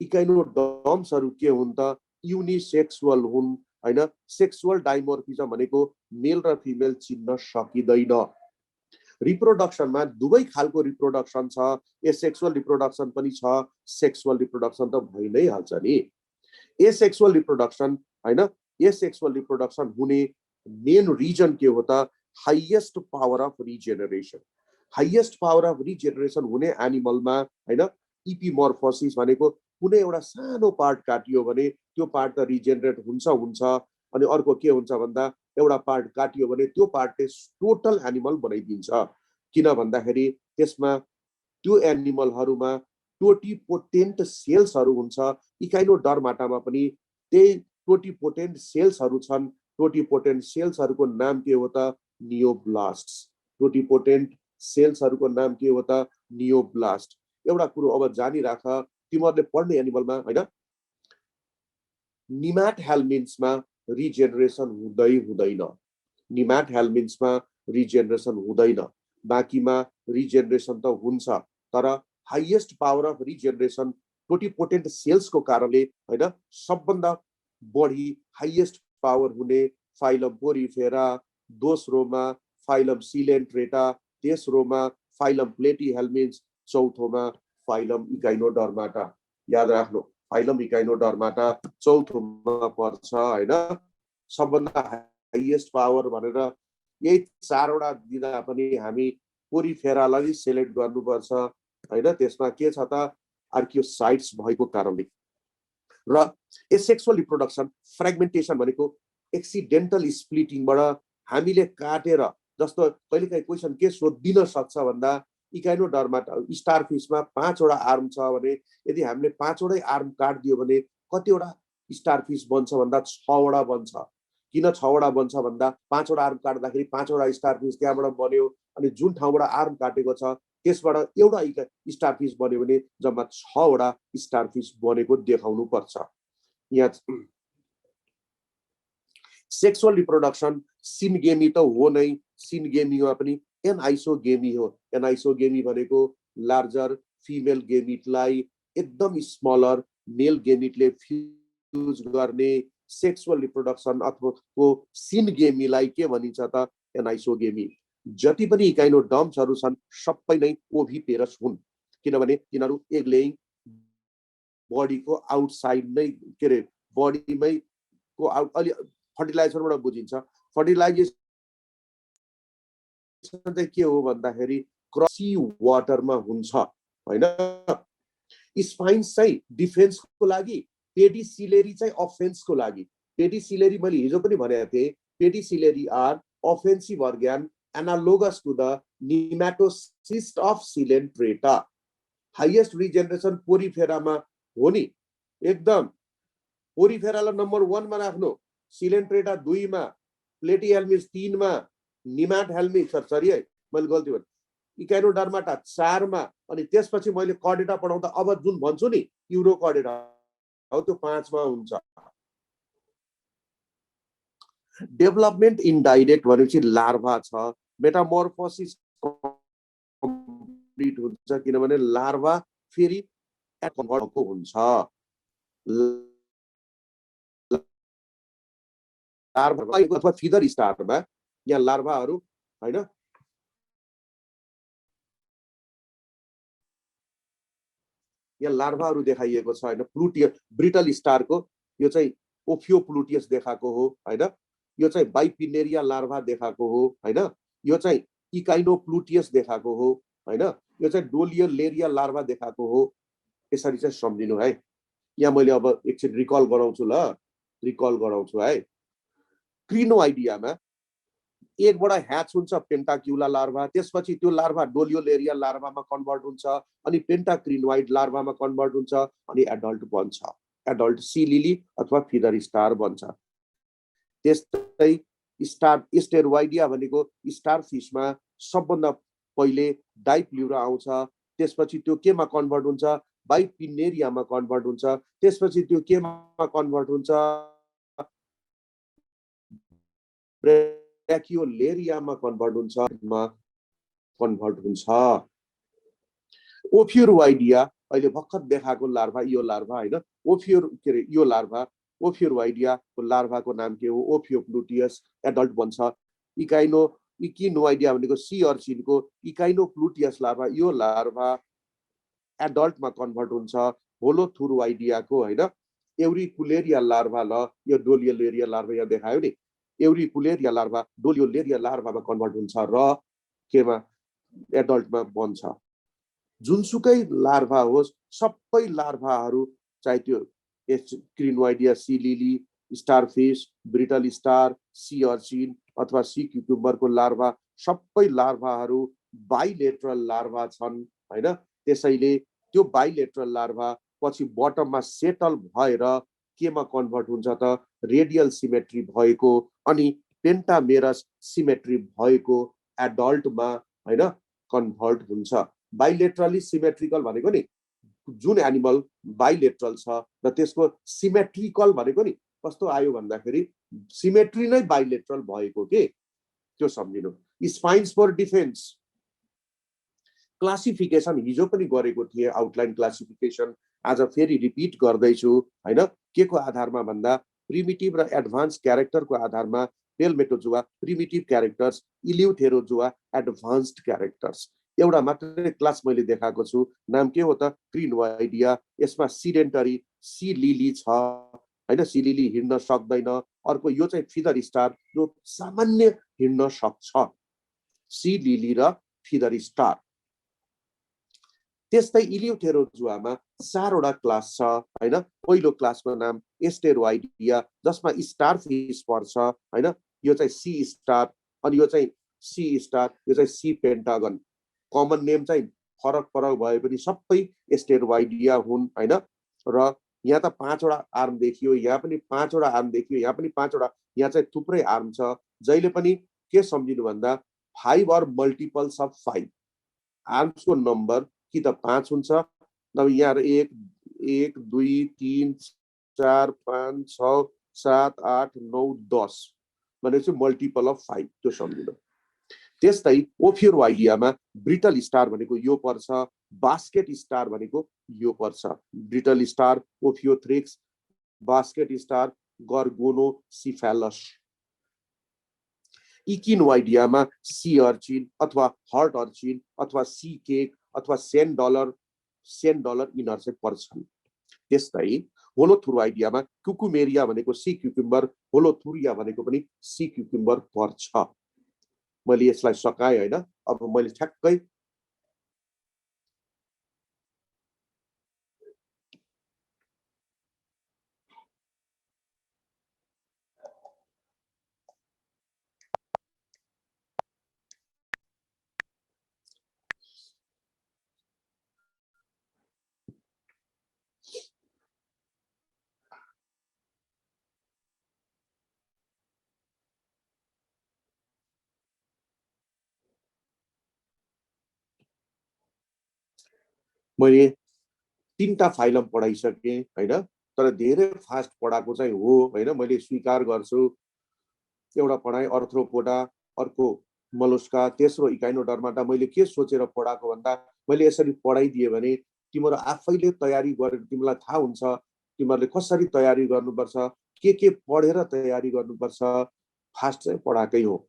इकाइनोडर्म्सहरू के हुन् त युनिसेक्सुअल हुन् हैन। सेक्सुअल डाइमोर्फिजम भनेको मेल र फिमेल चिन्न सकिँदैन। रिप्रोडक्सनमा दुवै खालको रिप्रोडक्सन छ, एसेक्सुअल रिप्रोडक्सन पनि छ, सेक्सुअल रिप्रोडक्सन त भइ नै हाल्छ नि। एसेक्सुअल रिप्रोडक्सन हैन, एसेक्सुअल रिप्रोडक्सन हुने मेन रिजन के हो त highest power of regeneration. Highest power of regeneration हुने एनिमलमा हैन, इपिमोर्फोसिस भनेको कुनै एउटा सानो पार्ट काटियो भने त्यो पार्ट त रिजेनरेट हुन्छ। अनि अर्को के हुन्छ भन्दा एउटा पार्ट काटियो भने त्यो पार्टले टोटल एनिमल बनाइदिन्छ। किन भन्दाखेरि त्यसमा त्यो एनिमलहरूमा टोटिपोटेन्ट सेल्सहरू हुन्छ। इकाइनोडर्माटामा पनि त्यही टोटिपोटेन्ट सेल्सहरू छन्। टोटिपोटेन्ट सेल्सहरूको नाम के हो त नियोब्लास्ट्स। टोटिपोटेन्ट सेल्सहरूको नाम के हो त नियोब्लास्ट। एउटा कुरो अब जानिराख, तिमीहरूले पढ्ने एनिमलमा हैन, निमाट हेल्मिन्समा रिजेनरेसन हुँदैन। निमाट हेल्मिन्समा रिजेनरेसन हुँदैन, बाँकीमा रिजेनरेसन त हुन्छ। तर हाईएस्ट पावर अफ रिजेनरेसन टोटिपोटेन्ट सेल्सको कारणले हैन, सबभन्दा बढी हाईएस्ट पावर हुने फाइलम पोरिफेरा, दोस्रोमा फाइलम सिलेन्ट्रेटा, तेस्रोमा फाइलम प्लेटिहेल्मिन्स, चौथोमा फाइलम इकाइनोडर्माटा। याद राख्नु, फाइलम इकाइनोडर्माटा चौथोमा पर्छ हैन। सबभन्दा हाईएस्ट पावर भनेर यही चारवटा दिँदा पनि हामी पोरिफेरालाई सेलेक्ट गर्नुपर्छ हैन। त्यसमा के छ त आर्कियोसाइट्स भएको कारणले। र एसेक्सुअल रिप्रोडक्सन फ्रेगमेन्टेसन भनेको एक्सिडेन्टल स्प्लिटिङबाट हामीले काटेर, जस्तो कहिलेकाहीँ क्वेसन के सोधिदिन सक्छ भन्दा इकाइनोडर्माटा स्टारफिसमा 5 वटा आर्म छ भने यदि हामीले 5 वटै आर्म काट्दियो भने कतिवटा स्टारफिस बन्छ भन्दा 6 वटा बन्छ। किन 6 वटा बन्छ भन्दा 5 वटा आर्म काट्दाखेरि 5 वटा स्टारफिस त्यहाँबाट बन्यो। अनि जुन ठाउँबाट आर्म काटेको छ त्यसबाट एउटा स्टारफिस बन्यो भने जम्मा 6 वटा स्टारफिस बनेको देखाउनु पर्छ। यहाँ सेक्सुअल रिप्रोडक्सन सिनगेमी त हो नै, सिनगेमीमा पनि एनआइसोगेमी हो। एनआइसोगेमी भनेको लार्जर फिमेल गेमिटलाई एकदम स्मलर मेल गेमिटले फ्युज गर्ने सेक्सुअल रिप्रोडक्सन अथवा को सिनगेमीलाई के भनिन्छ त एनआइसोगेमी। जति पनि इकाइनोडर्म्सहरू छन् सबै नै ओभिपेरस हुन्, किनभने तिनीहरू एग लेइङ बडीको आउटसाइड नै के अरे बडीमै को आउट अलि फर्टिलाइजरबाट बुझिन्छ। फर्टिलाइजेसन चाहिँ के हो भन्दाखेरि क्रसी वाटरमा हुन्छ हैन। स्पाइन्स चाहिँ डिफेन्सको लागि, पेडिसिलेरी चाहिँ अफेन्सको लागि। पेडिसिलेरी मैले हिजो पनि भनेको थिएँ, pedicellariae are offensive organ analogous to the nematocyst of coelenterata. Highest regeneration पोरिफेरामा हो नि, एकदम पोरिफेरालाई नम्बर 1 मा राख्नु, सिलेन्ट्रेटा 2 मा, प्लेटिहेल्मिन्स 3 मा, निमाट हेल्मिन्स सरी है मैले गल्ती भने इकाइनोडर्माटा 4 मा, अनि त्यसपछि मैले कर्डेटा पढाउँदा अब जुन भन्छु नि युरोकर्डेटा हो त्यो 5 मा हुन्छ। डेभलपमेन्ट इनडाइरेक्ट भनेपछि लार्भा छ, मेटामोर्फोसिस कम्प्लिट हुन्छ किनभने लार्भा फेरि कन्भर्ट हुन्छ। लार्भा अथवा फिदर स्टारमा यहाँ लार्भाहरू हैन, यहाँ लार्भाहरू देखाइएको छ हैन। प्लुटियस ब्रिटल स्टारको यो चाहिँ ओफियोप्लुटियस देखाएको हो हैन। यो चाहिँ बाइपिनेरिया लार्भा देखाएको हो हैन। यो चाहिँ इकाइनोप्लुटियस देखाएको हो हैन। यो चाहिँ डोलियोलेरिया लार्भा देखाएको हो। यसरी चाहिँ सम्झिनु है। यहाँ मैले अब एकछिन रिकल गराउँछु है। क्रिनोआइडियामा एकबाट ह्याच हुन्छ पेन्टाक्युला लार्भा, त्यसपछि त्यो लार्भा डोलियोलेरिया लार्भामा कन्भर्ट हुन्छ, अनि पेन्टाक्रिनोइड लार्भामा कन्भर्ट हुन्छ, अनि एडल्ट बन्छ, एडल्ट सी लिली अथवा फिदर स्टार बन्छ। त्यस्तै स्टार स्टेरोइडिया भनेको स्टार फिसमा सबभन्दा पहिले डाइप्ल्युरा आउँछ, त्यसपछि त्यो केमा कन्भर्ट हुन्छ, बाइपिनेरियामा कन्भर्ट हुन्छ, त्यसपछि त्यो केमा कन्भर्ट हुन्छ, ब्रेकियोलेरियामा कन्भर्ट हुन्छ, कन्भर्ट हुन्छ। ओफियोरोइडिया अहिले भर्खर देखाएको लार्भा, यो लार्भा हैन, यो लार्भा ओफियोरोइडियाको लार्भाको नाम के हो, ओफियोप्लुटियस, एडल्ट बन्छ। इकिनोइडिया भनेको सी अर्चिनको इकाइनोप्लुटियस लार्भा, यो लार्भा एडल्टमा कन्भर्ट हुन्छ। होलोथुरोइडियाको हैन एउरिकुलेरिया लार्भा, ल यो डोलियोलेरिया लार्भा यहाँ देखायो नि, एउरिकुलेरिया लार्भा डोलियोलेरिया लार्भामा कन्भर्ट हुन्छ र केमा, एडल्टमा बन्छ। जुनसुकै लार्भा होस्, सबै लार्भाहरू चाहे त्यो क्रिनोइडिया, sea lily, starfish, brittle star, C urchin अथवा सी क्युकुम्बरको लार्भा, सबै लार्भाहरू बाइलेटरल लार्भा छन् हैन। त्यसैले त्यो बाइलेटरल लार्भा पछि बटममा सेटल भएर केमा कन्भर्ट हुन्छ त, रेडियल सिमेट्री भएको अनि पेन्टामेरस सिमेट्री भएको एडल्टमा हैन कन्भर्ट हुन्छ। बाइलेटरली सिमेट्रिकल भनेको नि जुन एनिमल बाइलेटरल छ र त्यसको सिमेट्रिकल भनेको नि कस्तो आयो भन्दाखेरि सिमेट्री नै बाइलेटरल भएको के, त्यो सम्झिनु। स्पाइन्स फर डिफेन्स क्लासिफिकेसन हिजो पनि गरेको थिए, आउटलाइन क्लासिफिकेसन, आज फेरि रिपिट गर्दैछु हैन। के को आधारमा भन्दा प्रिमिटिभ र एडभान्स क्यारेक्टरको आधारमा पेलमेटोजुआ प्रिमिटिभ क्यारेक्टर्स, इल्युथेरोजुआ एडभान्स्ड क्यारेक्टर्स। एउटा मात्रै क्लास मैले देखाएको छु, नाम के हो त, क्रिनोइडिया। यसमा सिडेन्टरी सी लिली छ हैन, सी लिली हिँड्न सक्दैन। अर्को यो चाहिँ फिदर स्टार जो सामान्य हिँड्न सक्छ, सी लिली र फिदर स्टार। त्यस्तै इल्युथेरोजुआमा 4 वटा क्लास छ हैन। पहिलो क्लासको नाम एस्टेरोइडिया, जसमा स्टारफिश पर्छ हैन, यो चाहिँ सी स्टार, अनि यो चाहिँ सी स्टार, यो चाहिँ सी पेन्टागन। कमन नेम चाहिँ फरक फरक भए पनि सबै एस्टेरोइडिया हुन् हैन। र यहाँ त 5 वटा आर्म देखियो, यहाँ पनि 5 वटा आर्म देखियो, यहाँ पनि 5 वटा, यहाँ चाहिँ थुप्रै आर्म छ। जहिले पनि के सम्झिनु भन्दा 5 अर मल्टिपल्स अफ 5, आर्म्सको नम्बर कि त 5 हुन्छ, नभए यहाँ 1 1 2 3 4 5 6 7 8 9 10 भनेपछि मल्टिपल अफ 5, त्यो सम्झिनु। त्यस्तै ओफियोरोइडियामा ब्रिटल स्टार भनेको यो पर्छ, बास्केट स्टार भनेको यो पर्छ। Brittle star ophiothrix, basket star gorgonocephalus. इकिनोइडियामा सी अर्चिन अथवा हर्ट अर्चिन अथवा सी केक अथवा सेन डलर यिनीहरू चाहिँ पर्छन्। त्यस्तै होलोथुरोइडियामा क्युकुमेरिया भनेको सी क्युकुम्बर, होलोथुरिया भनेको पनि सी क्युकुम्बर पर्छ। मैले यसलाई सकाएँ हैन। अब मैले ठ्याक्कै मैले 3टा फाइलम पढाइसकेँ हैन, तर धेरै फास्ट पढाएको चाहिँ हो हैन, मैले स्वीकार गर्छु। एउटा पढाएँ अर्थ्रोपोडा, अर्को मलस्का, तेस्रो इकाइनोडर्माटा। मैले के सोचेर पढाएको भन्दा मैले यसरी पढाइदिएँ भने तिम्रो आफैले तयारी गरेर तिमीलाई थाहा हुन्छ तिमीहरूले कसरी तयारी गर्नुपर्छ, के पढेर तयारी गर्नुपर्छ, फास्ट चाहिँ पढाएकै हो।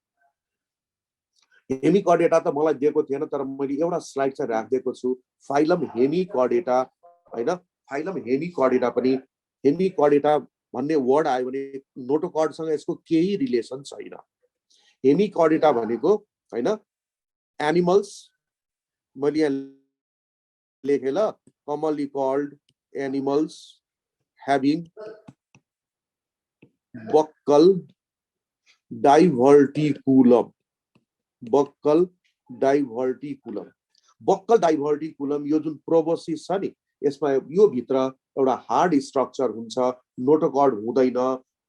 हेमिकर्डेटा त मलाई दिएको थिएन, तर मैले एउटा स्लाइड चाहिँ राखिदिएको छु, फाइलम हेमिकर्डेटा हैन। फाइलम हेमिकर्डेटा पनि, हेमिकर्डेटा भन्ने वर्ड आयो भने नोटोकर्डसँग यसको केही रिलेसन छैन। हेमिकर्डेटा भनेको हैन एनिमल्स, मैले यहाँ लेखेँ ल, commonly called animals having buccal diverticulum buccal diverticulum. Buccal diverticulum यो जुन प्रोबोसिस छ नि, यसमा यो भित्र एउटा हार्ड स्ट्रक्चर हुन्छ, नोटोकर्ड हुँदैन।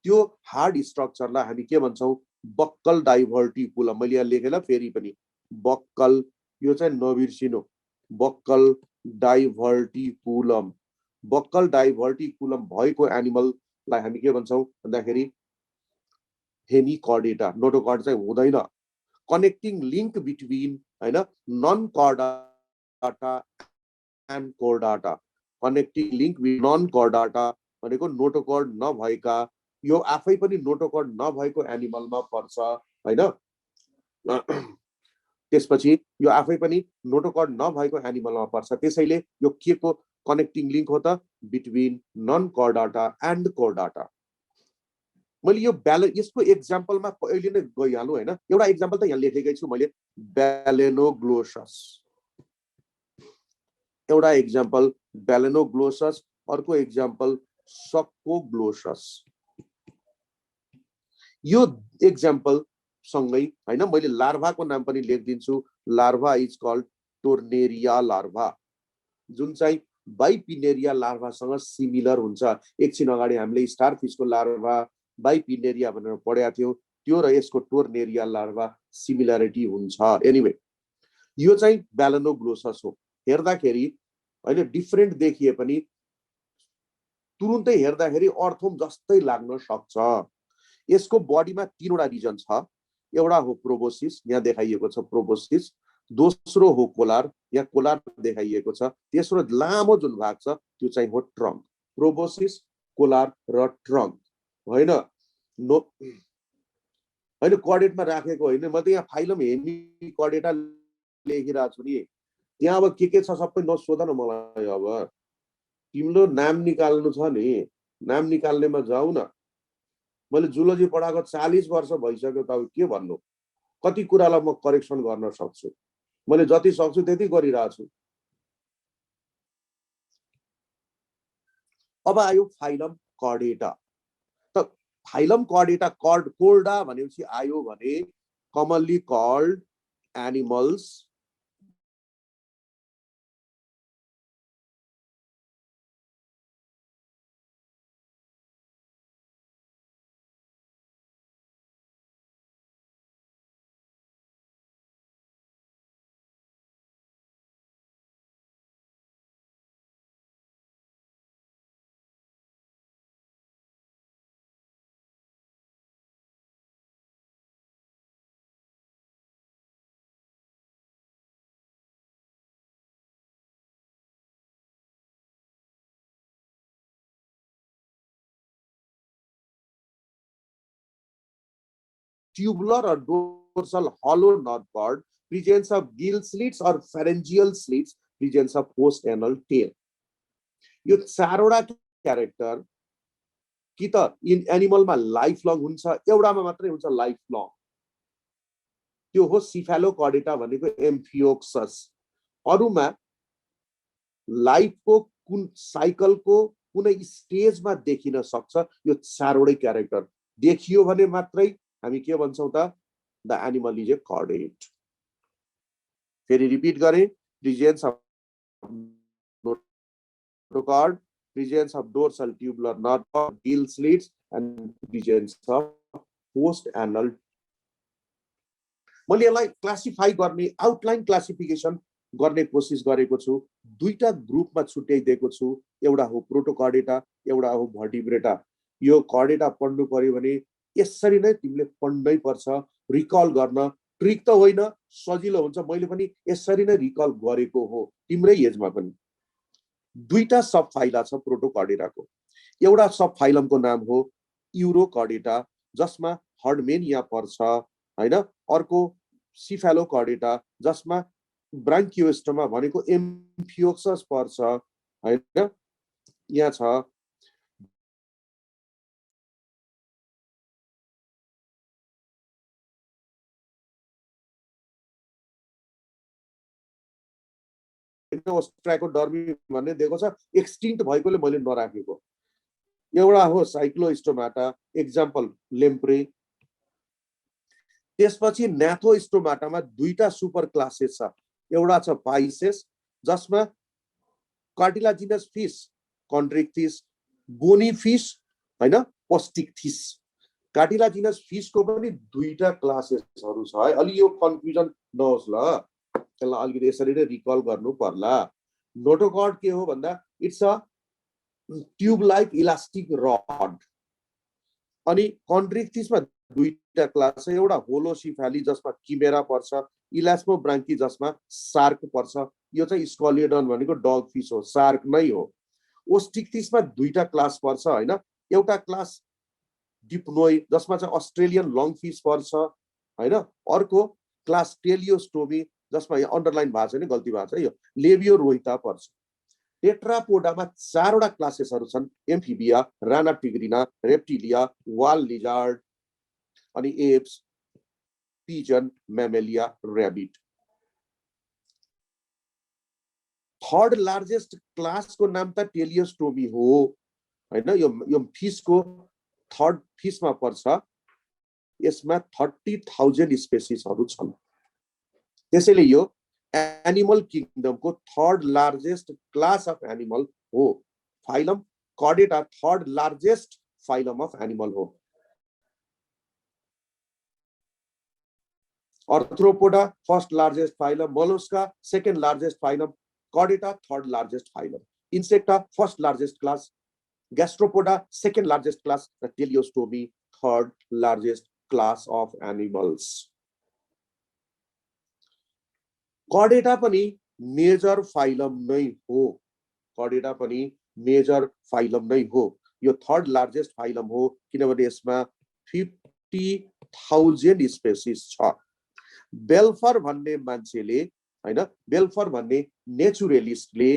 त्यो हार्ड स्ट्रक्चरलाई हामी के भन्छौँ? बक्कल डाइभर्टिकुलम। मैले यहाँ लेखेँ फेरि पनि, बक्कल, यो चाहिँ नबिर्सिनु, बक्कल डाइभर्टिकुलम। बक्कल डाइभर्टिकुलम भएको एनिमललाई हामी के भन्छौँ भन्दाखेरि हेमिकर्डेटा। नोटोकर्ड चाहिँ हुँदैन। कनेक्टिङ लिङ्क बिट्विन हैन non chordata and chordata. Connecting link non chordata भनेको नोटोकर्ड नभएका, यो आफै पनि नोटोकर्ड नभएको एनिमलमा पर्छ हैन। त्यसपछि यो आफै पनि नोटोकर्ड नभएको एनिमलमा पर्छ। त्यसैले यो के को कनेक्टिङ लिङ्क हो त? Between non chordata and chordata. मैले यो यसको एक्जाम्पलमा अहिले नै गइहालौँ हैन। एउटा एक्जाम्पल त यहाँ लेखेकै छु मैले, ब्यालेनोग्लोसस। एउटा एक्जाम्पल ब्यालेनोग्लोसस, अर्को एक्जाम्पल सक्कोग्लोसस। यो एक्जाम्पल सँगै हैन मैले लार्भाको नाम पनि लेखिदिन्छु। Larva is called tornaria larva, जुन चाहिँ बाइपिनेरिया लार्भासँग सिमिलर हुन्छ। एकछिन अगाडि हामीले स्टारफिसको लार्भा बाइपिनेरिया भनेर पढेका थियौँ, त्यो र यसको टोर्नेरिया लार्भा सिमिलरिटी हुन्छ। एनिवे यो चाहिँ ब्यालेनोग्लोसस हो। हेर्दाखेरि हैन डिफरेन्ट देखिए पनि तुरुन्तै हेर्दाखेरि अर्थोम जस्तै लाग्न सक्छ। यसको बडीमा तीनवटा रिजन छ। एउटा हो प्रोबोसिस, यहाँ देखाइएको छ प्रोबोसिस। दोस्रो हो कोलार, यहाँ कोलार देखाइएको छ। तेस्रो लामो जुन भाग छ त्यो चाहिँ हो ट्रङ्क। प्रोबोसिस, कोलार र ट्रङ्क होइन। होइन कर्डेटमा राखेको होइन, म त यहाँ फाइलम हेमिकर्डेटा लेखिरहेको छु नि। त्यहाँ अब के छ सबै नसोध न मलाई। अब तिम्रो नाम निकाल्नु छ नि, नाम निकाल्नेमा जाऊ न। मैले जुलोजी पढाएको 40 वर्ष भइसक्यो त अब के भन्नु। कति कुरालाई म करेक्सन गर्न सक्छु, मैले जति सक्छु त्यति गरिरहेको छु। अब आयो फाइलम कर्डेटा। त फाइलम कर्डेटा, कोर्डा भनेपछि आयो भने commonly called animals tubular or dorsal hollow nerve cord, presence of gill slits or pharyngeal slits, presence of post-anal tail। यो चारवटा क्यारेक्टर कि त इन एनिमलमा लाइफ लङ हुन्छ, एउटामा मात्रै हुन्छ लाइफ लङ। त्यो हो सिफेलोकर्डेटा भनेको एम्फियोक्सस। अरूमा लाइफको कुन साइकलको कुनै स्टेजमा देखिन सक्छ। यो चारवटै क्यारेक्टर देखियो भने मात्रै हामी के भन्छौँ त? The animal is a chordate. फेरि रिपिट गरेँ, presence of notochord, presence of dorsal tubular nerve cord, gill slits, and presence of post-anal। मैले यसलाई क्लासिफाई गर्ने, आउटलाइन क्लासिफिकेसन गर्ने कोसिस गरेको छु। दुईटा ग्रुपमा छुट्याइदिएको छु, एउटा हो प्रोटोकर्डेटा, एउटा हो भर्टिब्रेटा। यो कर्डेटा पढ्नु पर्यो भने यसरी नै तिमीले पढ्नै पर्छ। रिकल गर्न ट्रिक त होइन, सजिलो हुन्छ। मैले पनि यसरी नै रिकल गरेको हो तिम्रै एजमा पनि। दुईटा सब फाइला छ प्रोटोकर्डेटाको। एउटा सब फाइलमको नाम हो युरोकर्डेटा, जसमा हर्डमेनिया पर्छ हैन। अर्को सिफेलोकर्डेटा, जसमा ब्राङ्कियोस्टोमा भनेको एम्फियोक्सस पर्छ हैन। यहाँ छ ट्राइकोडर्मी भन्ने दिएको छ, एक्सटिन्क्ट भएकोले मैले नराखेको। एउटा हो साइक्लोस्टोमाटा, एक्जाम्पल लेम्प्रे। त्यसपछि न्याथोस्टोमाटामा दुईटा सुपर क्लासेस छ। एउटा छ पाइसेस जसमा कार्टिलाजिनस फिस कन्ड्रिक्थिस, बोनी फिस हैन पोस्टिक्थिस। कार्टिलाजिनस फिसको पनि दुईटा क्लासेसहरू छ है। अलि यो कन्फ्युजन नहोस् ल, त्यसलाई अलिकति यसरी नै रिकल गर्नु पर्ला। नोटोकर्ड के हो भन्दा it's a tube like elastic rod. अनि कन्ड्रिक्थिसमा दुईटा क्लास छ, एउटा होलोसिफेली जसमा किमेरा पर्छ, इलास्मो ब्राङ्की जसमा सार्क पर्छ। यो चाहिँ स्कलियोडन भनेको डग फिस हो, सार्क नै हो। ओस्टिक्थिसमा दुईटा क्लास पर्छ हैन, एउटा क्लास डिप्नोई जसमा चाहिँ अस्ट्रेलियन लङ फिस पर्छ हैन, अर्को क्लास टेलियोस्टोमी जसमा यहाँ अन्डरलाइन भएको छ नि, गल्ती भएको छ यो, लेबियो रोहिता पर्छ। टेट्रापोडामा चारवटा क्लासेसहरू छन्, Amphibia, Rana टिग्रिना, reptilia, wall lizard अनि apps, pigeon, म्यामेलिया, rabbit. Third largest क्लासको नाम त टेलियोस्टोमी हो हैन। यो फिसको थर्ड फिसमा पर्छ। यसमा 30,000 स्पेसिसहरू छन्। त्यसैले यो एनिमल किंगडमको third largest class of animal हो। Phylum chordata third largest phylum of animal हो। Arthropoda first largest phylum, mollusca second largest phylum, chordata third largest phylum, insecta first largest class, gastropoda second largest class, teleostomi third largest class of animals. Chordata पनि major phylum नै हो। कर्डेटा पनि major phylum नै हो। यो third largest phylum हो किनभने यसमा 50,000 स्पेसिस छ। बेल्फर भन्ने मान्छेले हैन, बेल्फर भन्ने नेचुरलिस्टले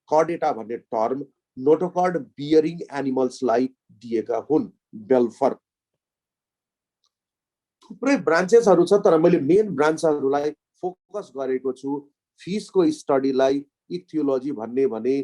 कर्डेटा भन्ने टर्म नोटोकर्ड बियरिङ एनिमल्सलाई दिएका हुन्। बेल्फर थुप्रै ब्रान्चेसहरू छ, तर मैले मेन ब्रान्चहरूलाई फोकस गरेको छु। फिसको स्टडीलाई इक्थियोलोजी भन्ने भने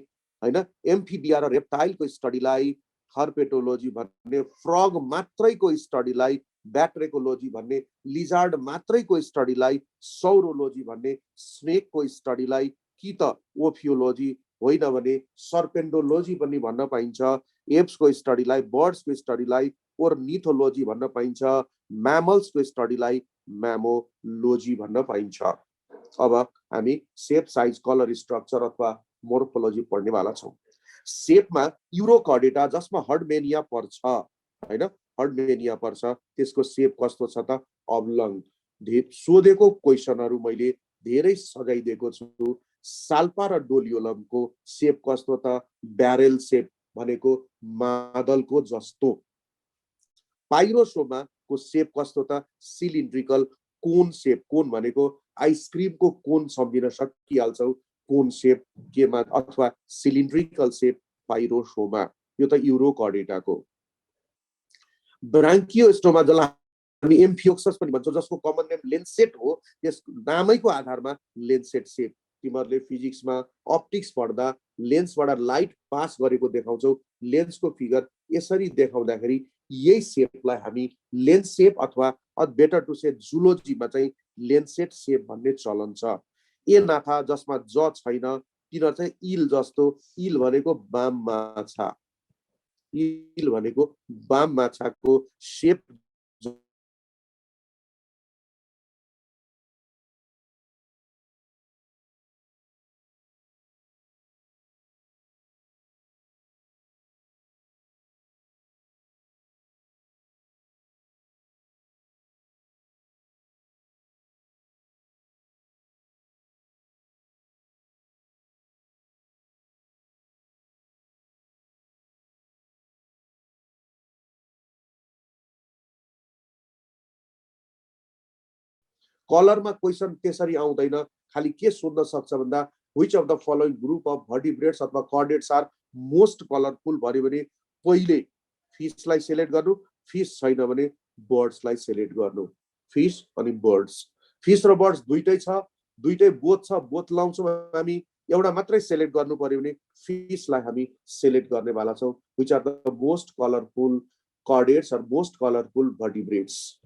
हैन, एम्फिबिया र रेप्टाइलको स्टडीलाई हर्पेटोलोजी भन्ने, फ्रग मात्रैको स्टडीलाई ब्याट्रेकोलोजी भन्ने, लिजार्ड मात्रैको स्टडीलाई सौरोलोजी भन्ने, स्नेकको स्टडीलाई कि त ओफियोलोजी होइन भने सर्पेन्डोलोजी पनि भन्न पाइन्छ, एप्सको स्टडीलाई, बर्ड्सको स्टडीलाई ओर्निथोलोजी भन्न पाइन्छ, म्यामल्सको स्टडीलाई म्यामोलोजी भन्न पाइन्छ। अब हामी शेप, साइज, कलर, स्ट्रक्चर अथवा मोर्फोलोजी पढ्नेवाला छौँ। शेपमा यूरोकर्डेटा जसमा हर्डमेनिया पर्छ हैन, हर्डमेनिया पर्छ, त्यसको शेप कस्तो छ त अब्लङ। सोधेको क्वेशनहरू मैले धेरै सजाइदिएको छु। साल्पा र डोलियोलमको शेप कस्तो त ब्यारेल शेप भनेको मादलको जस्तो। पाइरोसोमा को शेप कस्तो त सिलिन्ड्रिकल कोन शेप। कोन भनेको आइसक्रिमको कोन सम्झिन सकिहाल्छौ, कोन शेप केमा, अथवा सिलिन्ड्रिकल शेप पाइरोसोमा। यो त यूरोकर्डेटाको। ब्राङ्कियोस्टोमा जसलाई हामी एम्फियोक्सस पनि भन्छौँ, जसको कमन नेम लेन्सेट हो, यस नामैको आधारमा लेन्सेट शेप। तिमीहरूले फिजिक्समा अप्टिक्स पढ्दा लेन्सबाट लाइट पास गरेको देखाउँछौ, लेन्सको फिगर यसरी देखाउँदाखेरि यही शेपलाई हामी लेन्स शेप अथवा बेटर टु से जुलोजीमा चाहिँ लेन्सेट शेप भन्ने चलन छ। ए नाथा जसमा ज छैन तिनीहरू चाहिँ इल जस्तो। इल भनेको बाम माछा, इल भनेको बाम माछाको शेप कलरमा क्वेशन त्यसरी आउँदैन। खाली के सोध्न सक्छ भन्दा which of the following group of vertebrates अथवा कर्डेट्स आर मोस्ट कलरफुल भन्यो भने पहिले फिसलाई सिलेक्ट गर्नु, फिस छैन भने बर्ड्सलाई सिलेक्ट गर्नु। फिस अनि बर्ड्स, फिस र बर्ड्स दुईटै छ, दुईटै बोथ छ, बोथ लाउँछौँ हामी। एउटा मात्रै सिलेक्ट गर्नु पर्यो भने फिसलाई हामी सिलेक्ट गर्नेवाला छौँ। Which are the most colourful chordates or most colourful भर्टिब्रेट्स।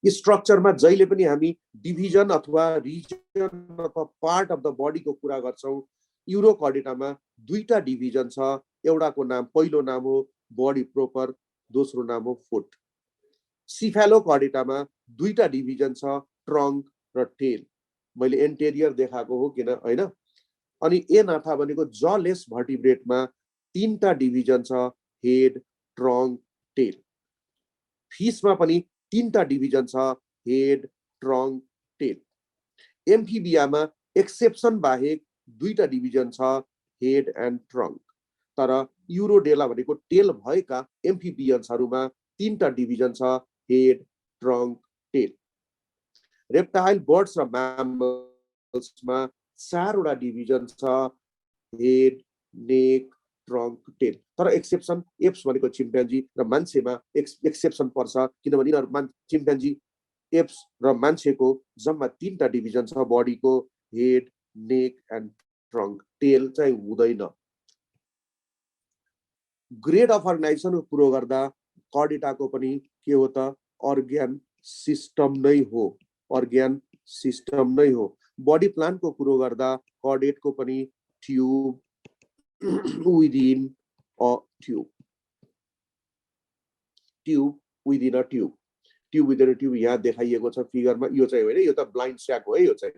स्ट्रक्चरमा जहिले पनि हामी डिभिजन अथवा रिजन अथवा पार्ट अफ द बडीको कुरा गर्छौं युरोकर्डेटामा दुईटा डिभिजन छ एउटाको नाम पहिलो नाम हो बडी प्रोपर दोस्रो नाम हो फुट सिफेलोकर्डेटामा दुईटा डिभिजन छ ट्रङ्क र टेल मैले एन्टेरियर देखाएको हो किन हैन अनि एनाथा भनेको जलेस भर्टिब्रेटमा तीनटा डिभिजन छ हेड ट्रङ्क टेल फिसमा पनि तीनटा डिभिजन छ हेड ट्रङ्क टेल एम्फिबियामा एक्सेप्सन बाहेक दुईटा डिभिजन छ हेड एन्ड ट्रङ्क तर युरोडेला भनेको टेल भएका एम्फिबियन्सहरुमा तीनटा डिभिजन छ head trunk tail reptile birds र म्यामल्समा चारवटा डिभिजन छ हेड नेक ट्रङ्क टेल तर एक्सेप्सन एप्स भनेको चिम्पान्जी र मान्छेमा एक्सेप्सन पर्छ किनभने यिनीहरु चिम्पान्जी एप्स र मान्छेको जम्मा तीनटा डिभिजन छ बडीको head neck and trunk tail चाहिँ हुँदैन ग्रेड अफ अर्गनाइजेसन पुरो गर्दा कर्डेटाको पनि के हो त अर्ग्यान सिस्टम नै हो अर्ग्यान सिस्टम नै हो बडी प्लानको कुरो गर्दा कर्डेटको पनि tube within a tube within a tube within a tube यहाँ देखाइएको छ फिगरमा यो चाहिँ होइन यो त ब्लाइन्ड स्याक हो है यो चाहिँ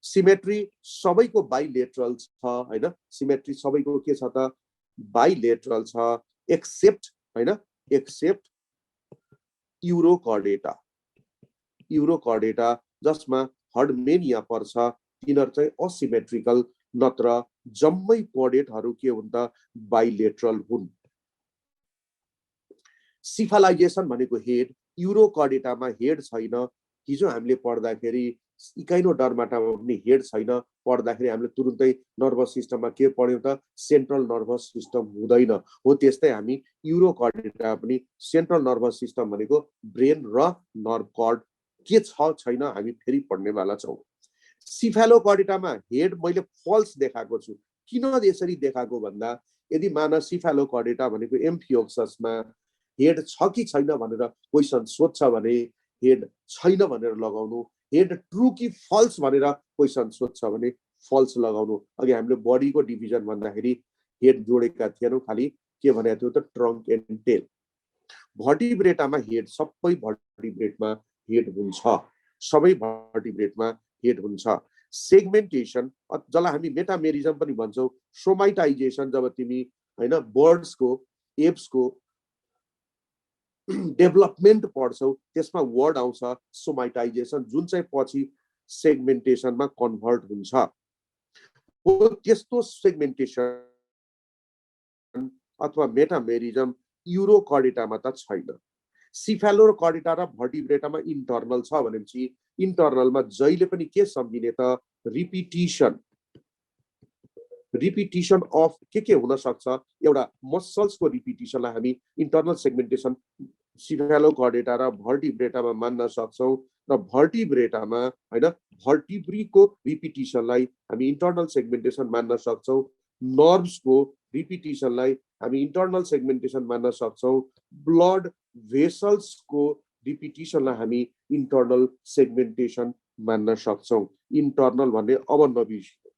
सिमेट्री सबैको बाइलेटरल छ हैन सिमेट्री सबैको के छ त बाइलेटरल छ एक्सेप्ट हैन एक्सेप्ट युरोकर्डेटा जसमा हर्डमेनिया पर्छ तिनीहरु चाहिँ असिमेट्रिकल नत्र जम्मै कर्डेटहरु के हुन् त बाइलेटरल हुन् सिफलाइजेसन भनेको हेड युरोकर्डेटामा हेड छैन हिजो हामीले पढ्दाखेरि इकाइनोडर्माटामा पनि हेड छैन पढ्दाखेरि हामीले तुरुन्तै नर्भस सिस्टममा के पढ्यौं त सेन्ट्रल नर्भस सिस्टम हुँदैन हो त्यस्तै हामी युरोकर्डेटा पनि सेन्ट्रल नर्भस सिस्टम भनेको ब्रेन र नर्भ कर्ड के छ छैन हामी फेरि पढ्नेवाला छौं सिफेलोकर्डेटामा हेड मैले फल्स देखाएको छु किन यसरी देखाएको भन्दा यदि मान सिफेलोकर्डेटा भनेको एम्फियोक्ससमा हेड छ कि छैन भनेर क्वेशन सोध्छ भने हेड छैन भनेर लगाउनु हेड ट्रू कि फल्स भनेर क्वेशन सोध्छ भने फल्स लगाउनु अघि हामीले बडीको डिभिजन भन्दाखेरि हेड जोडेका थिएनौं खाली के भनेको थियो त ट्रङ्क एन्ड टेल भर्टिब्रेटामा हेड सबै भर्टिब्रेटमा हेड हुन्छ सबै भर्टिब्रेटमा हेड हुन्छ सेगमेन्टेसन जसलाई हामी मेटामेरिजम पनि भन्छौं सोमाइटाइजेसन जब तिमी हैन बर्ड्सको एप्सको डेभलपमेन्ट पढ्छौ त्यसमा वर्ड आउँछ सोमाइटाइजेसन जुन चाहिँ पछि सेगमेन्टेसनमा कन्भर्ट हुन्छ हो त्यस्तो सेगमेन्टेसन अथवा मेटामेरिजम युरोकर्डेटामा त छैन सिफेलोकर्डेटा र भर्टिब्रेटामा इन्टर्नल छ भनेपछि इन्टर्नलमा जहिले पनि के सम्झिने त रिपिटिसन अफ के हुन सक्छ एउटा मसल्सको रिपिटिसनलाई हामी इन्टर्नल सेगमेन्टेसन सिफेलोकर्डेटा र भर्टिब्रेटामा मान्न सक्छौं र भर्टिब्रेटामा हैन भर्टिब्रीको रिपिटिसनलाई हामी इन्टर्नल सेगमेन्टेसन मान्न सक्छौं नर्भ्सको रिपिटिसनलाई हामी इन्टर्नल सेगमेन्टेसन मान्न सक्छौं ब्लड भेसल्सको रिपिटिसनलाई हामी इन्टर्नल सेगमेन्टेसन मान्न सक्छौं इन्टर्नल भन्ने अब नबिर्सिनु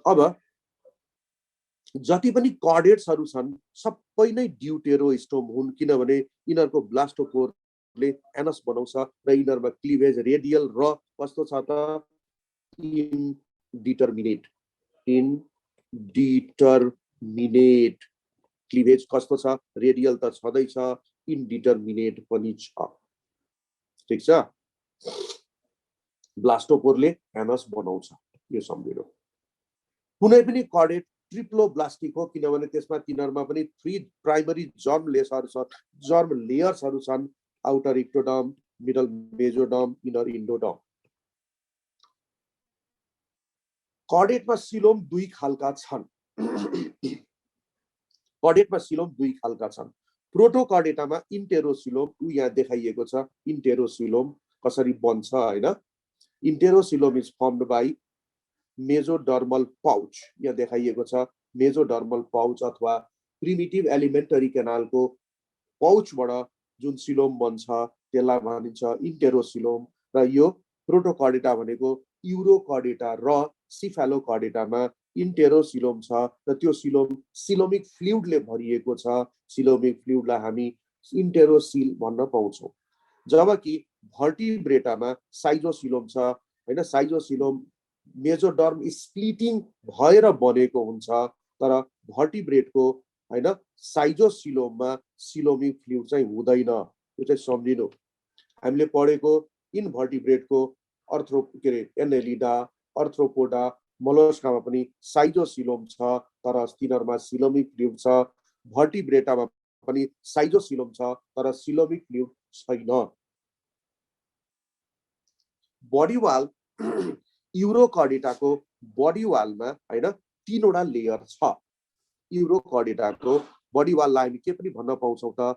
अब जति पनि कर्डेट्सहरु छन् सबै नै ड्युटेरोस्टोम हुन् किनभने यिनीहरुको ब्लास्टोपोरले एनस बनाउँछ र यिनीहरुमा क्लिभेज रेडियल र कस्तो छ त इनडिटरमिनेट क्लिभेज कस्तो छ रेडियल त छँदै छ इनडिटरमिनेट पनि छ ठीक छ ब्लास्टोपोरले एनस बनाउँछ यो सम्झिनु कुनै पनि कर्डेट ट्रिप्लोब्लास्टिक हो किनभने त्यसमा तिनीहरुमा पनि 3 प्राइमरी जर्म लेयर्सहरु छन् outer ectoderm middle mesoderm inner endoderm कर्डेटमा सिलोम दुई खालका छन् प्रोटोकर्डेटामा इन्टेरोसिलोम यहाँ देखाइएको छ इन्टेरोसिलोम कसरी बन्छ हैन enterocoelom is formed by mesodermal pouch यहाँ देखाइएको छ मेजोडर्मल पाउच अथवा प्रिमिटिभ एलिमेन्टरी क्यानालको पाउचबाट जुन सिलोम बन्छ त्यसलाई भनिन्छ इन्टेरोसिलोम र यो प्रोटोकर्डेटा भनेको युरोकर्डेटा र सिफेलोकर्डेटामा इन्टेरोसिलोम छ र त्यो सिलोम सिलोमिक फ्लुइडले भरिएको छ। सिलोमिक फ्लुइडलाई हामी इन्टेरोसिल भन्न पाउँछौँ। जबकि भर्टिब्रेटामा साइजोसिलोम छ हैन। साइजोसिलोम मेजोडर्म स्प्लिटिङ भएर बनेको हुन्छ, तर भर्टिब्रेटको हैन साइजोसिलोममा सिलोमिक फ्लुइड चाहिँ हुँदैन। यो चाहिँ सम्झिनु। हामीले पढेको इन्भर्टिब्रेटको एनेलिडा, अर्थ्रोपोडा, मोलस्कामा पनि साइजोसिलोम छ, तर तिनीहरूमा सिलोमिक फ्लुइड छ। भर्टिब्रेटामा पनि साइजोसिलोम छ, तर सिलोमिक फ्लुइड छैन। बडी वाल युरोकर्डेटाको बडी वालमा हैन 3 वटा लेयर छ। युरोकर्डेटाको बडी वाललाई हामी के पनि भन्न पाउँछौँ त,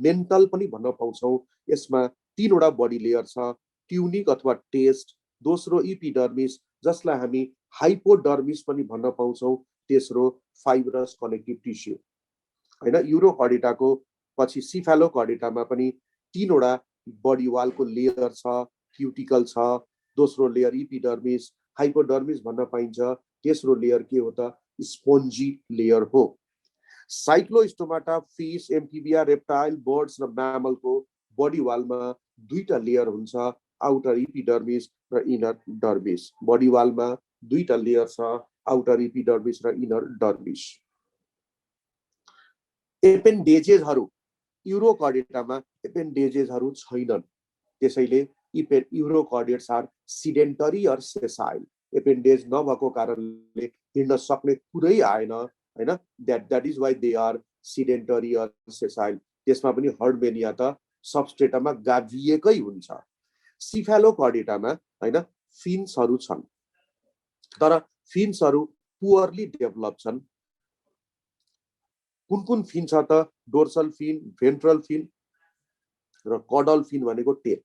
मेन्टल पनि भन्न पाउँछौँ। यसमा 3 वटा बडी लेयर छ, ट्युनिक अथवा टेस्ट, दोस्रो इपिडर्मिस जसलाई हामी हाइपोडर्मिस पनि भन्न पाउँछौँ, तेस्रो फाइब्रस कनेक्टिभ टिस्यु हैन। युरोकर्डेटाको पछि सिफेलोकर्डेटामा पनि 3 वटा बडी वालको लेयर छ, क्युटिकल छ, दोस्रो लेयर इपिडर्मिस, हाइपोडर्मिस भन्न पाइन्छ, तेस्रो लेयर के हो त, स्पोन्जी लेयर हो। Cyclostomata, fish, amphibia, reptile, birds र म्यामलको बडी वालमा 2टा लेयर हुन्छ, आउटर इपिडर्मिस र इनर डर्मिस। बडी वालमा 2टा लेयर छ, आउटर इपिडर्मिस र इनर डर्मिस। एपेन्डेजेसहरू युरोकर्डेटामा एपेन्डेजेसहरू छैनन्, त्यसैले urochordates are sedentary or sessile. Appendage नभएको कारणले हिँड्न सक्ने कुरै आएन हैन। That is why they are sedentary or sessile. त्यसमा पनि हर्डमेनिया त सबस्ट्रेटममा गाभिएकै हुन्छ। सिफेलोकर्डेटामा हैन फिन्सहरू छन्, तर फिन्सहरू पुअरली डेभलप छन्। कुन कुन फिन छ त, डोर्सल फिन, भेन्ट्रल फिन र कॉडल फिन भनेको टेल।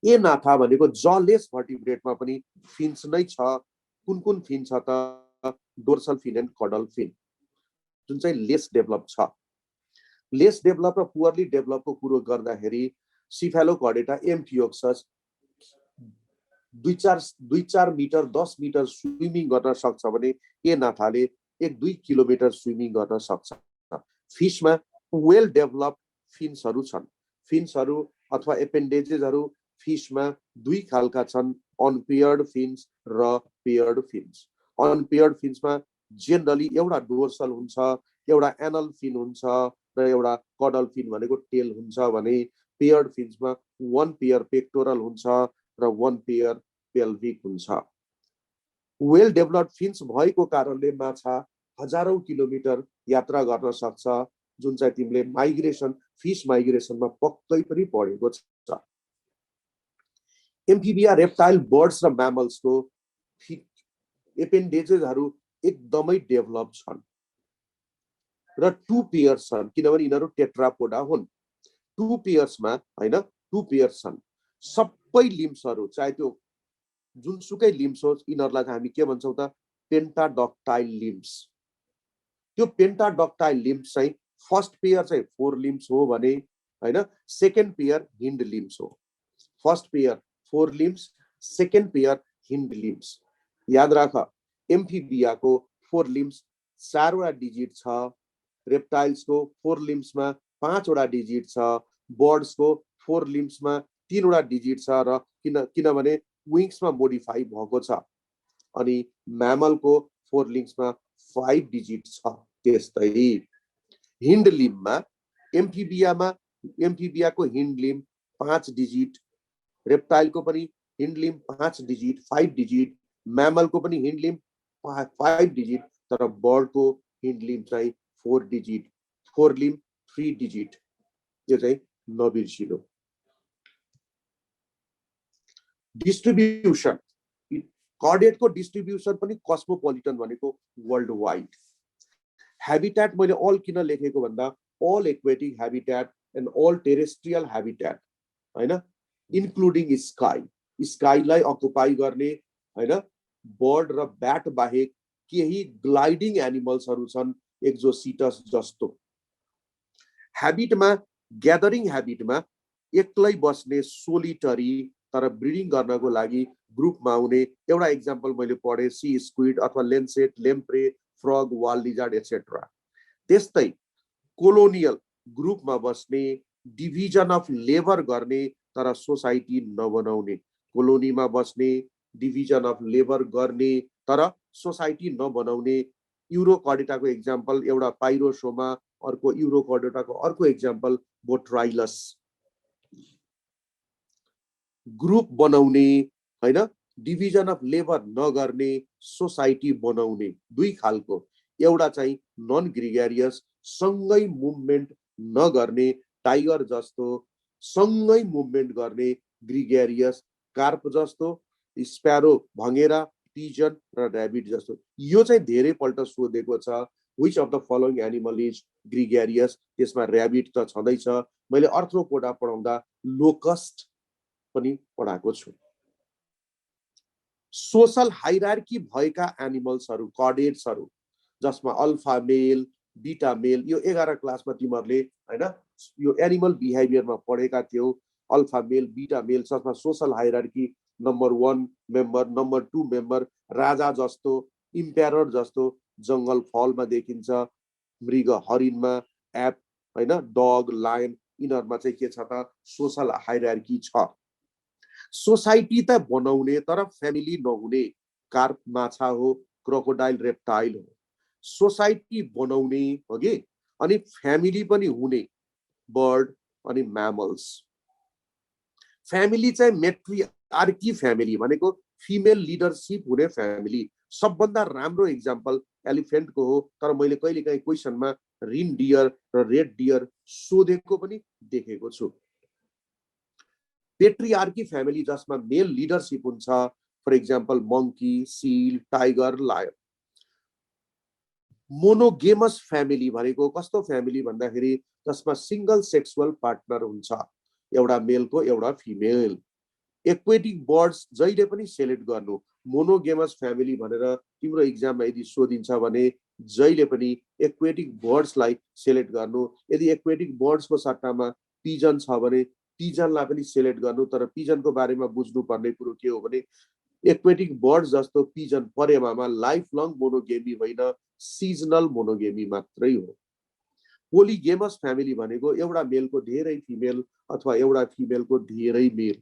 ए नाथा भनेको जलेस भर्टिब्रेटमा पनि फिन्स नै छ। कुन कुन फिन छ त, डोर्सल फिन एन्ड कॉडल फिन, जुन चाहिँ लेस डेभलप छ। लेस डेभलप र पुअरली डेभलपको कुरो गर्दाखेरि सिफेलोकर्डेटा एम्फियोक्सस 2-4 मिटर 10 मिटर स्विमिङ गर्न सक्छ भने ए नाथाले 1-2 किलोमिटर स्विमिङ गर्न सक्छ। फिशमा वेल डेभलप फिन्सहरू छन्। फिन्सहरू अथवा एपेन्डेजेसहरू फिशमा 2 खालका छन्, अनपेयर्ड फिन्स र पेयर्ड फिन्स। अनपेयर्ड फिन्समा जेनरली एउटा डोर्सल हुन्छ, एउटा एनल फिन हुन्छ र एउटा कॉडल फिन भनेको टेल हुन्छ भने पेयर्ड फिन्समा 1 पेयर पेक्टोरल हुन्छ र 1 पेयर पेल्भिक हुन्छ। वेल डेभलप्ड फिन्स भएको कारणले माछा हजारौं किलोमिटर यात्रा गर्न सक्छ, जुन चाहिँ तिमीले माइग्रेसन फिश माइग्रेसनमा पक्कै पनि पढेको छ। एम्फिबिया, रेप्टाइल, बर्ड्स र म्यामल्सको एपेन्डेजेसहरू एकदमै डेभलप छन् र 2 पेयर्स छन्, किनभने यिनीहरू टेट्रापोडा हुन्। 2 पेयर्समा हैन 2 पेयर्स छन्। सबै लिम्सहरू चाहे त्यो जुनसुकै लिम्स होस्, यिनीहरूलाई हामी के भन्छौँ त, पेन्टाडक्टाइल लिम्स। त्यो पेन्टाडक्टाइल लिम्स चाहिँ फर्स्ट पेयर चाहिँ 4 लिम्स हो भने हैन, सेकेन्ड पेयर हिन्ड लिम्स हो। First pair 4 limbs, second pair hind limbs. याद राख, एम्फिबियाको 4 लिम्स 4 वटा डिजिट छ, रेप्टाइल्सको 4 लिम्समा 5 वटा डिजिट छ, बर्ड्सको 4 लिम्समा 3 वटा डिजिट छ र किनभने विङ्समा मोडिफाई भएको छ। अनि म्यामलको 4 लिम्समा 5 डिजिट छ। त्यस्तै हिन्ड लिम्बमा एम्फिबियाको हिन्ड लिम्ब 5 डिजिट, रेप्टाइलको पनि हिन्ड लिम्ब 5 डिजिट 5 डिजिट, म्यामलको पनि हिन्ड लिम्ब 5 डिजिट, तर बर्डको हिन्ड लिम्ब चाहिँ 4 डिजिट, 4 लिम्ब 3 डिजिट। यो चाहिँ नबिर्सिनु। डिस्ट्रिब्युसन, कर्डेटको डिस्ट्रिब्युसन पनि कस्मोपोलिटन भनेको वर्ल्ड वाइड। ह्याबिट्याट मैले अल किन लेखेको भन्दा, all aquatic habitat and all terrestrial habitat हैन, इन्क्लुडिङ स्काई। स्काईलाई अकुपाई गर्ने हैन बर्ड र ब्याट बाहेक केही ग्लाइडिङ एनिमल्सहरू छन् एक्जोसिटस जस्तो। ह्याबिटमा ग्यादरिङ ह्याबिटमा एक्लै बस्ने सोलिटरी तर ब्रिडिङ गर्नको लागि ग्रुपमा आउने एउटा एक्जाम्पल मैले पढे सी स्क्विड अथवा lancelet lamprey frog whale lizard etcetera. त्यस्तै कोलोनियल ग्रुपमा बस्ने डिभिजन अफ लेबर गर्ने तर सोसाइटी नबनाउने कोलोनीमा बस्ने डिभिजन अफ लेबर गर्ने तर सोसाइटी नबनाउने युरोकर्डेटाको एक्जाम्पल एउटा पाइरोसोमा अर्को युरोकर्डेटाको अर्को एक्जाम्पल बोट्राइलस। ग्रुप बनाउने हैन डिभिजन अफ लेबर नगर्ने सोसाइटी बनाउने दुई खालको एउटा चाहिँ नन ग्रिगेरियस सँगै मुभमेन्ट नगर्ने टाइगर जस्तो सँगै मुभमेन्ट गर्ने ग्रिगेरियस कार्प जस्तो स्प्यारो भँगेरा पिजन र ऱ्याबिट जस्तो। यो चाहिँ धेरै पल्ट सोधेको छ which of the following animal is gregarious त्यसमा ऱ्याबिट त छँदैछ। मैले अर्थ्रोपोडा पढाउँदा लोकस्ट पनि पढाएको छु। सोशल हाइरार्की भएका एनिमल्सहरू कर्डेट्सहरू जसमा अल्फा मेल बीटा मेल यो 11 क्लासमा तिमीहरूले हैन यो एनिमल बिहेभियरमा पढेका थियौ। अल्फा मेल बीटा मेल जसमा social hierarchy number 1 member number 2 member राजा जस्तो इम्पेरर जस्तो जंगल फलमा देखिन्छ। मृग हरिणमा एप हैन डग लायन यिनीहरुमा चाहिँ के छ त सोशल हाइरार्की छ। सोसाइटी त बनाउने तर फ्यामिली नहुने कार्प माछा हो क्रोकोडाइल रेप्टाइल हो। सोसाइटी बनाउने हो कि अनि फ्यामिली पनि हुने बर्ड अनि म्यामल्स। फ्यामिली चाहिँ मेट्रिआर्की फ्यामिली भनेको फिमेल लिडरशिप हुने फ्यामिली। सबभन्दा राम्रो एक्जाम्पल एलिफेन्टको हो तर मैले कहिलेकाहीँ क्वेसनमा रिन डियर र रेड डियर सोधेको पनि देखेको छु। पेट्रिआर्की फ्यामिली जसमा मेल लिडरशिप हुन्छ for example monkey seal tiger lion. Monogamous family भनेको कस्तो फ्यामिली भन्दाखेरि जसमा सिंगल सेक्सुअल पार्टनर हुन्छ एउटा मेलको एउटा फिमेल। एक्वेटिक बर्ड्स जहिले पनि सेलेक्ट गर्नु। मोनोगेमस फ्यामिली भनेर तिम्रो एक्जाममा यदि सोधिन्छ भने जहिले पनि एक्वेटिक बर्ड्सलाई सेलेक्ट गर्नु। यदि एक्वेटिक बर्ड्सको सट्टामा पिजन छ भने पिजनलाई पनि सेलेक्ट गर्नु। तर पिजनको बारेमा बुझ्नु पर्ने कुरो के हो भने एक्वेटिक बर्ड्स जस्तो पिजन परेमामा लाइफ लङ मोनोगेमी होइन सिजनल मोनोगेमी मात्रै हो। पोलिगेमस फ्यामिली भनेको एउटा मेलको धेरै फिमेल अथवा एउटा फिमेलको धेरै मेल।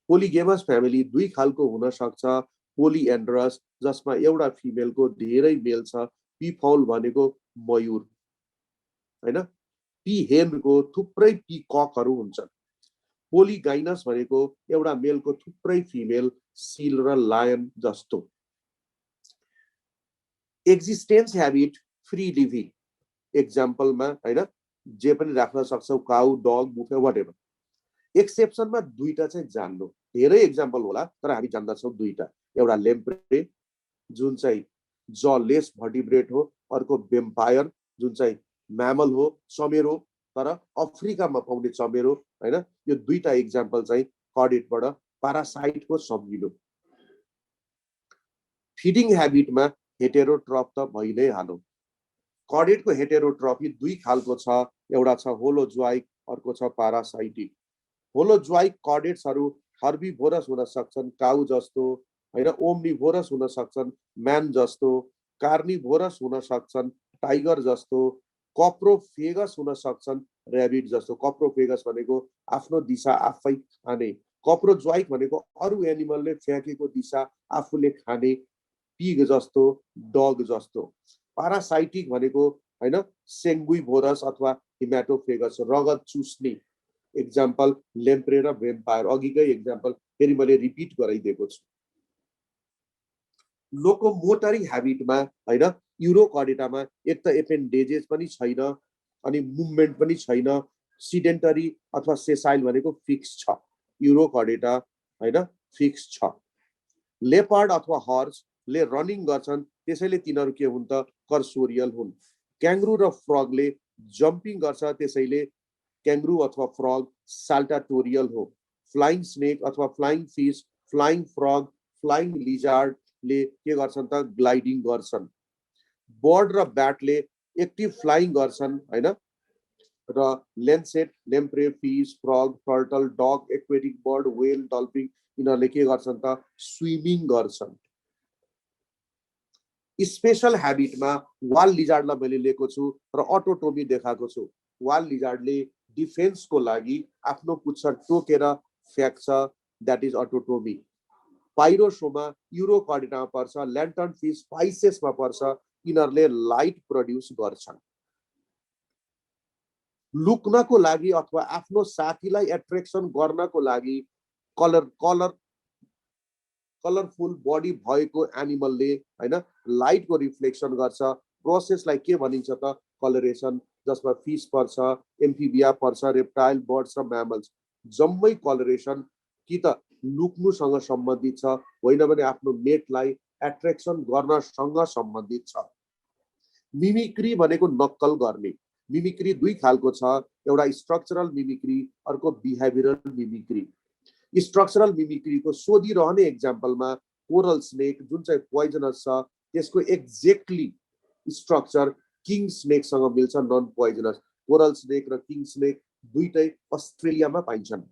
पोलिगेमस फ्यामिली दुई खालको हुन सक्छ। पोलिएन्ड्रस जसमा एउटा फिमेलको धेरै मेल छ। पिफाउल भनेको मयूर हैन। पिहेनको थुप्रै पिककहरू हुन्छन्। पोलिगाइनस भनेको एउटा मेलको थुप्रै फिमेल सील र लायन जस्तो। एक्जिस्टेन्स ह्याबिट फ्री लिभिङ एक्जाम्पलमा हैन जे पनि राख्न सक्छौ काउ डग बुफे व्हाटएभर। एक्सेप्सनमा दुईटा चाहिँ जान्नु। धेरै एक्जाम्पल होला तर हामी जान्दछौँ दुईटा। एउटा लेम्प्रे जुन चाहिँ जलेस भर्टिब्रेट हो अर्को वेम्पायर जुन चाहिँ म्यामल हो चमेरो तर अफ्रिकामा पाउने चमेरो हैन। यो दुईटा एक्जाम्पल चाहिँ कर्डेटबाट प्यारासाइटको सम्झिनु। फिडिङ ह्याबिटमा हेटेरोट्रफ त भइ नै हाल्यो। कर्डेटको हेटेरोट्रफी दुई खालको छ। एउटा छ होलोजोइक अर्को छ प्यारासाइटिक। होलोजोइक कर्डेट्सहरू हर्बिभोरस हुन सक्छन् काउ जस्तो हैन ओम्निभोरस हुन सक्छन् म्यान जस्तो कार्निभोरस हुन सक्छन् टाइगर जस्तो कप्रोफेगस हुन सक्छन् ऱ्याबिट जस्तो। कप्रोफेगस भनेको आफ्नो दिशा आफै खाने। कप्रोजोइक भनेको अरू एनिमलले फ्याँकेको दिशा आफूले खाने पिग जस्तो डग जस्तो। प्यारासाइटिक भनेको हैन सेङ्गुइभोरस अथवा हिमाटोफेगस रगत चुस्ने। एक्जाम्पल लेम्प्रे र भेम्पायर। अघिकै एक्जाम्पल फेरि मैले रिपिट गराइदिएको छु। लोकोमोटरी ह्याबिटमा हैन युरोकर्डेटामा एक त एपेन्डेजेस पनि छैन अनि मुभमेन्ट पनि छैन। सिडेन्टरी अथवा सेसाइल भनेको फिक्स छ। युरोकर्डेटा हैन फिक्स छ। लेपर्ड अथवा हर्सले रनिङ गर्छन् त्यसैले तिनीहरू के हुन् त कर्सोरियल हुन्। क्याङ्ग्रू र फ्रगले जम्पिङ गर्छ त्यसैले क्याङ्ग्रू अथवा फ्रग साल्टाटोरियल हो। फ्लाइङ स्नेक अथवा flying fish flying frog flying लिजार्डले के गर्छन् त ग्लाइडिङ गर्छन्। बर्ड र ब्याटले एक्टिभ फ्लाइङ गर्छन् हैन। र Lancet, lamprey, fees, frog, turtle, डग, एक्वेटिक बर्ड, वेल, डल्फिन यिनीहरूले के गर्छन् त स्विमिङ गर्छन्। स्पेशल ह्याबिटमा वाल लिजार्डलाई मैले लिएको छु र अटोटोमी देखाएको छु। वाल लिजार्डले डिफेन्सको लागि आफ्नो पुच्छर टोकेर फ्याँक्छ, द्याट इज अटोटोमी। पाइरोसोमा युरोकर्डिनामा पर्छ, ल्यान्टर्न फिस पाइसेसमा पर्छ, यिनीहरूले लाइट प्रड्युस गर्छन्। लुक्नको लागि अथवा आफ्नो साथीलाई एट्र्याक्सन गर्नको लागि कलरफुल बडी भएको एनिमलले हैन लाइटको रिफ्लेक्सन गर्छ। प्रोसेसलाई के भनिन्छ त कलरेसन, जसमा फिस पर्छ, एम्फिबिया पर्छ, रेप्टाइल, बर्ड्स र म्यामल्स। जम्मै कलरेसन कि त लुक्नुसँग सम्बन्धित छ, होइन भने आफ्नो मेटलाई एट्र्याक्सन गर्नसँग सम्बन्धित छ। मिमिक्री भनेको नक्कल गर्ने। मिमिक्री दुई खालको छ, एउटा स्ट्रक्चरल मिमिक्री, अर्को बिहेभियरल मिमिक्री। स्ट्रक्चरल मिमिक्रीको सोधिरहने एक्जाम्पलमा कोरल स्नेक जुन चाहिँ पोइजनस छ, त्यसको एक्ज्याक्टली स्ट्रक्चर किङ स्नेकसँग मिल्छ, नन पोइजनस। कोरल स्नेक र किङ स्नेक दुईटै अस्ट्रेलियामा पाइन्छन्।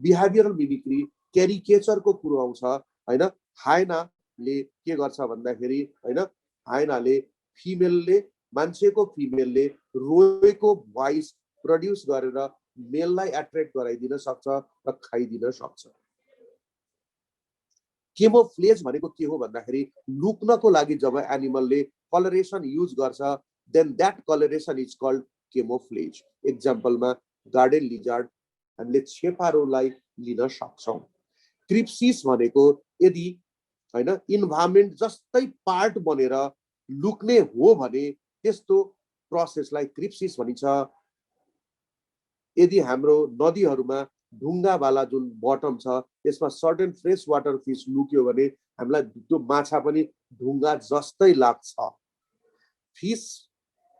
बिहेभियरल मिमिक्री क्यारिकेचरको कुरो आउँछ हैन। हाइनाले के गर्छ भन्दाखेरि हैन, हाइनाले फिमेलले मान्छेको फिमेलले रोएको भोइस प्रड्युस गरेर मेललाई एट्र्याक्ट गराइदिन सक्छ र खाइदिन सक्छ। केमोफ्लेज भनेको के हो भन्दाखेरि लुक्नको लागि जब एनिमलले कलरेसन युज गर्छ, then that coloration is called camouflage. एक्जाम्पलमा गार्डन लिजार्ड, हामीले छेपारोलाई लिन सक्छौँ। क्रिप्सिस भनेको यदि हैन इन्भाइरोमेन्ट जस्तै पार्ट बनेर लुक्ने हो भने त्यस्तो प्रोसेसलाई क्रिप्सिस भनिन्छ। यदि हाम्रो नदीहरूमा ढुङ्गावाला जुन बटम छ, त्यसमा सर्टेन फ्रेश वाटर फिस लुक्यो भने हामीलाई त्यो माछा पनि ढुङ्गा जस्तै लाग्छ। फिस,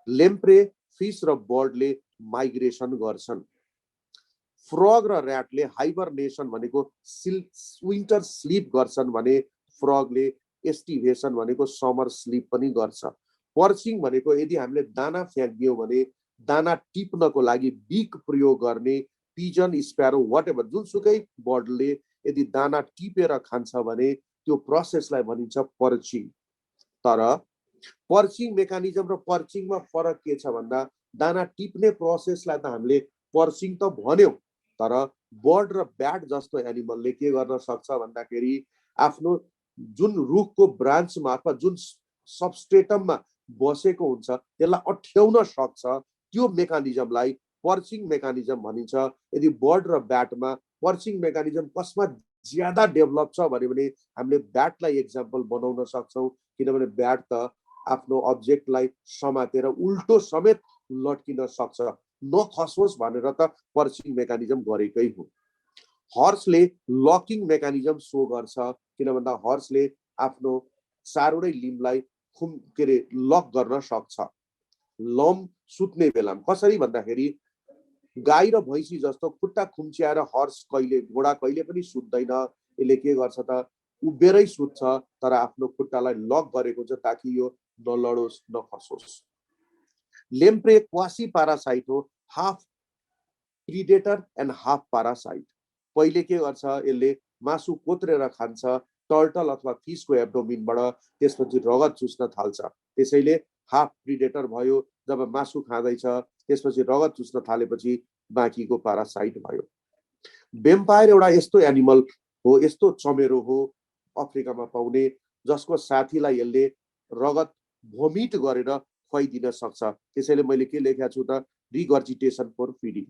लेम्प्रे, फिस र बर्डले माइग्रेसन गर्छन्। फ्रग र ऱ्याटले हाइबरनेसन भनेको विन्टर स्लिप गर्छन् भने फ्रगले एस्टिभेसन भनेको समर स्लिप पनि गर्छ। पर्चिङ भनेको यदि हामीले दाना फ्याँकिदियौँ भने दाना टिप्नको लागि बिक प्रयोग गर्ने पिजन, स्प्यारो, वाटेभर जुनसुकै बर्डले यदि दाना टिपेर खान्छ भने त्यो प्रोसेसलाई भनिन्छ पर्चिङ। तर पर्चिङ मेकानिजम र पर्चिङमा फरक के छ भन्दा दाना टिप्ने प्रोसेसलाई त हामीले पर्चिङ त भन्यौँ, तर बर्ड र ब्याट जस्तो एनिमलले के गर्न सक्छ भन्दाखेरि आफ्नो जुन रुखको ब्रान्चमा अथवा जुन सबस्ट्रेटममा बसेको हुन्छ त्यसलाई अठ्याउन सक्छ। त्यो मेकानिजमलाई पर्चिङ मेकानिजम भनिन्छ। यदि बर्ड र ब्याटमा पर्चिङ मेकानिजम कसमा ज्यादा डेभलप छ भने हामीले ब्याटलाई एक्जाम्पल बनाउन सक्छौँ, किनभने ब्याट त आफ्नो अब्जेक्टलाई समातेर उल्टो समेत लट्किन सक्छ, नखसोस् भनेर त पर्चिङ मेकानिजम गरेकै हो। हर्सले लकिङ मेकानिजम सो गर्छ, किन भन्दा हर्सले आफ्नो चारवटै लिम्बलाई लक गर्न सक्छ। लम सुत्ने बेलामा कसरी भन्दाखेरि गाई र भैँसी जस्तो खुट्टा खुम्च्याएर हर्स कहिले, घोडा कहिले पनि सुत्दैन। यसले के गर्छ त उभिएरै सुत्छ, तर आफ्नो खुट्टालाई लक गरेको छ ताकि यो नलडोस्, नखसोस्। लेम्प्रे क्वासी पारासाइट हो, half predator and half parasite. पहिले के गर्छ, यसले मासु कोत्रेर खान्छ टर्टल अथवा फिसको एब्डोमिनबाट, त्यसपछि रगत चुस्न थाल्छ, त्यसैले हाफ प्रिडेटर भयो। जब मासु खाँदैछ त्यसपछि रगत चुस्न थालेपछि बाँकीको पारासाइट भयो। भेम्पायर एउटा यस्तो एनिमल हो, यस्तो चमेरो हो अफ्रिकामा पाउने, जसको साथीलाई यसले रगत भोमिट गरेर खुवाइदिन सक्छ। त्यसैले मैले के लेखेको छु त रिगर्जिटेसन फर फिडिङ।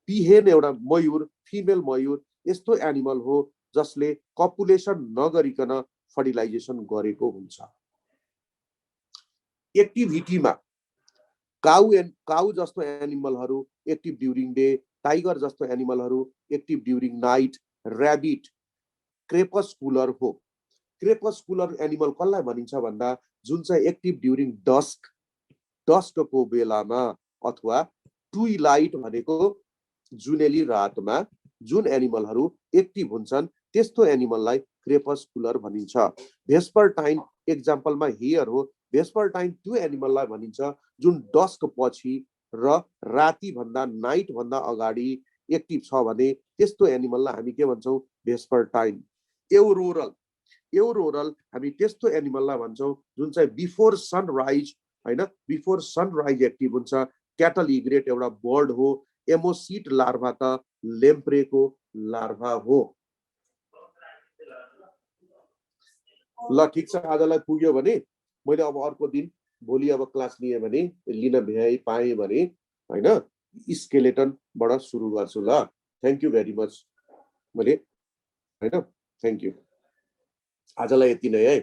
पिहेन एउटा मयूर, फिमेल मयूर यस्तो एनिमल हो जसले कपुलेसन नगरिकन फर्टिलाइजेसन गरेको हुन्छ। एक्टिभिटीमा काउ जस्तो एनिमलहरू एक्टिभ ड्युरिङ डे, टाइगर जस्तो एनिमलहरू एक्टिभ ड्युरिङ नाइट, ऱ्याबिट क्रेपस्कुलर हो। क्रेपस्कुलर एनिमल कसलाई भनिन्छ भन्दा जुन चाहिँ एक्टिभ ड्युरिङ डस्कको बेलामा, अथवा ट्विलाइट भनेको जुनेली रातमा जुन एनिमलहरू एक्टिभ हुन्छन् त्यस्तो एनिमललाई क्रेपस्कुलर भनिन्छ। भेस्परटाइन एक्जाम्पलमा हियर हो। भेस्परटाइन त्यो एनिमललाई भनिन्छ जुन डस्क पछि र राति भन्दा नाइट भन्दा अगाडि एक्टिभ छ भने त्यस्तो एनिमललाई हामी के भन्छौँ? भेस्पर्टाइन। एउरोरल हामी त्यस्तो एनिमललाई भन्छौँ जुन चाहिँ बिफोर सनराइज हैन, बिफोर सनराइज एक्टिभ हुन्छ। क्याटल इग्रेट एउटा बर्ड हो। एमोसिट लार्भा त लेम्प्रेको लार्भा हो। ल ठिक छ, आजलाई पुग्यो भने मैले अब अर्को दिन भोलि अब क्लास लिएँ भने लिन पाएँ भने हैन स्केलेटनबाट सुरु गर्छु। ल थ्याङ्क यू भेरी मच। मैले हैन थ्याङ्क यू। आजलाई यति नै है।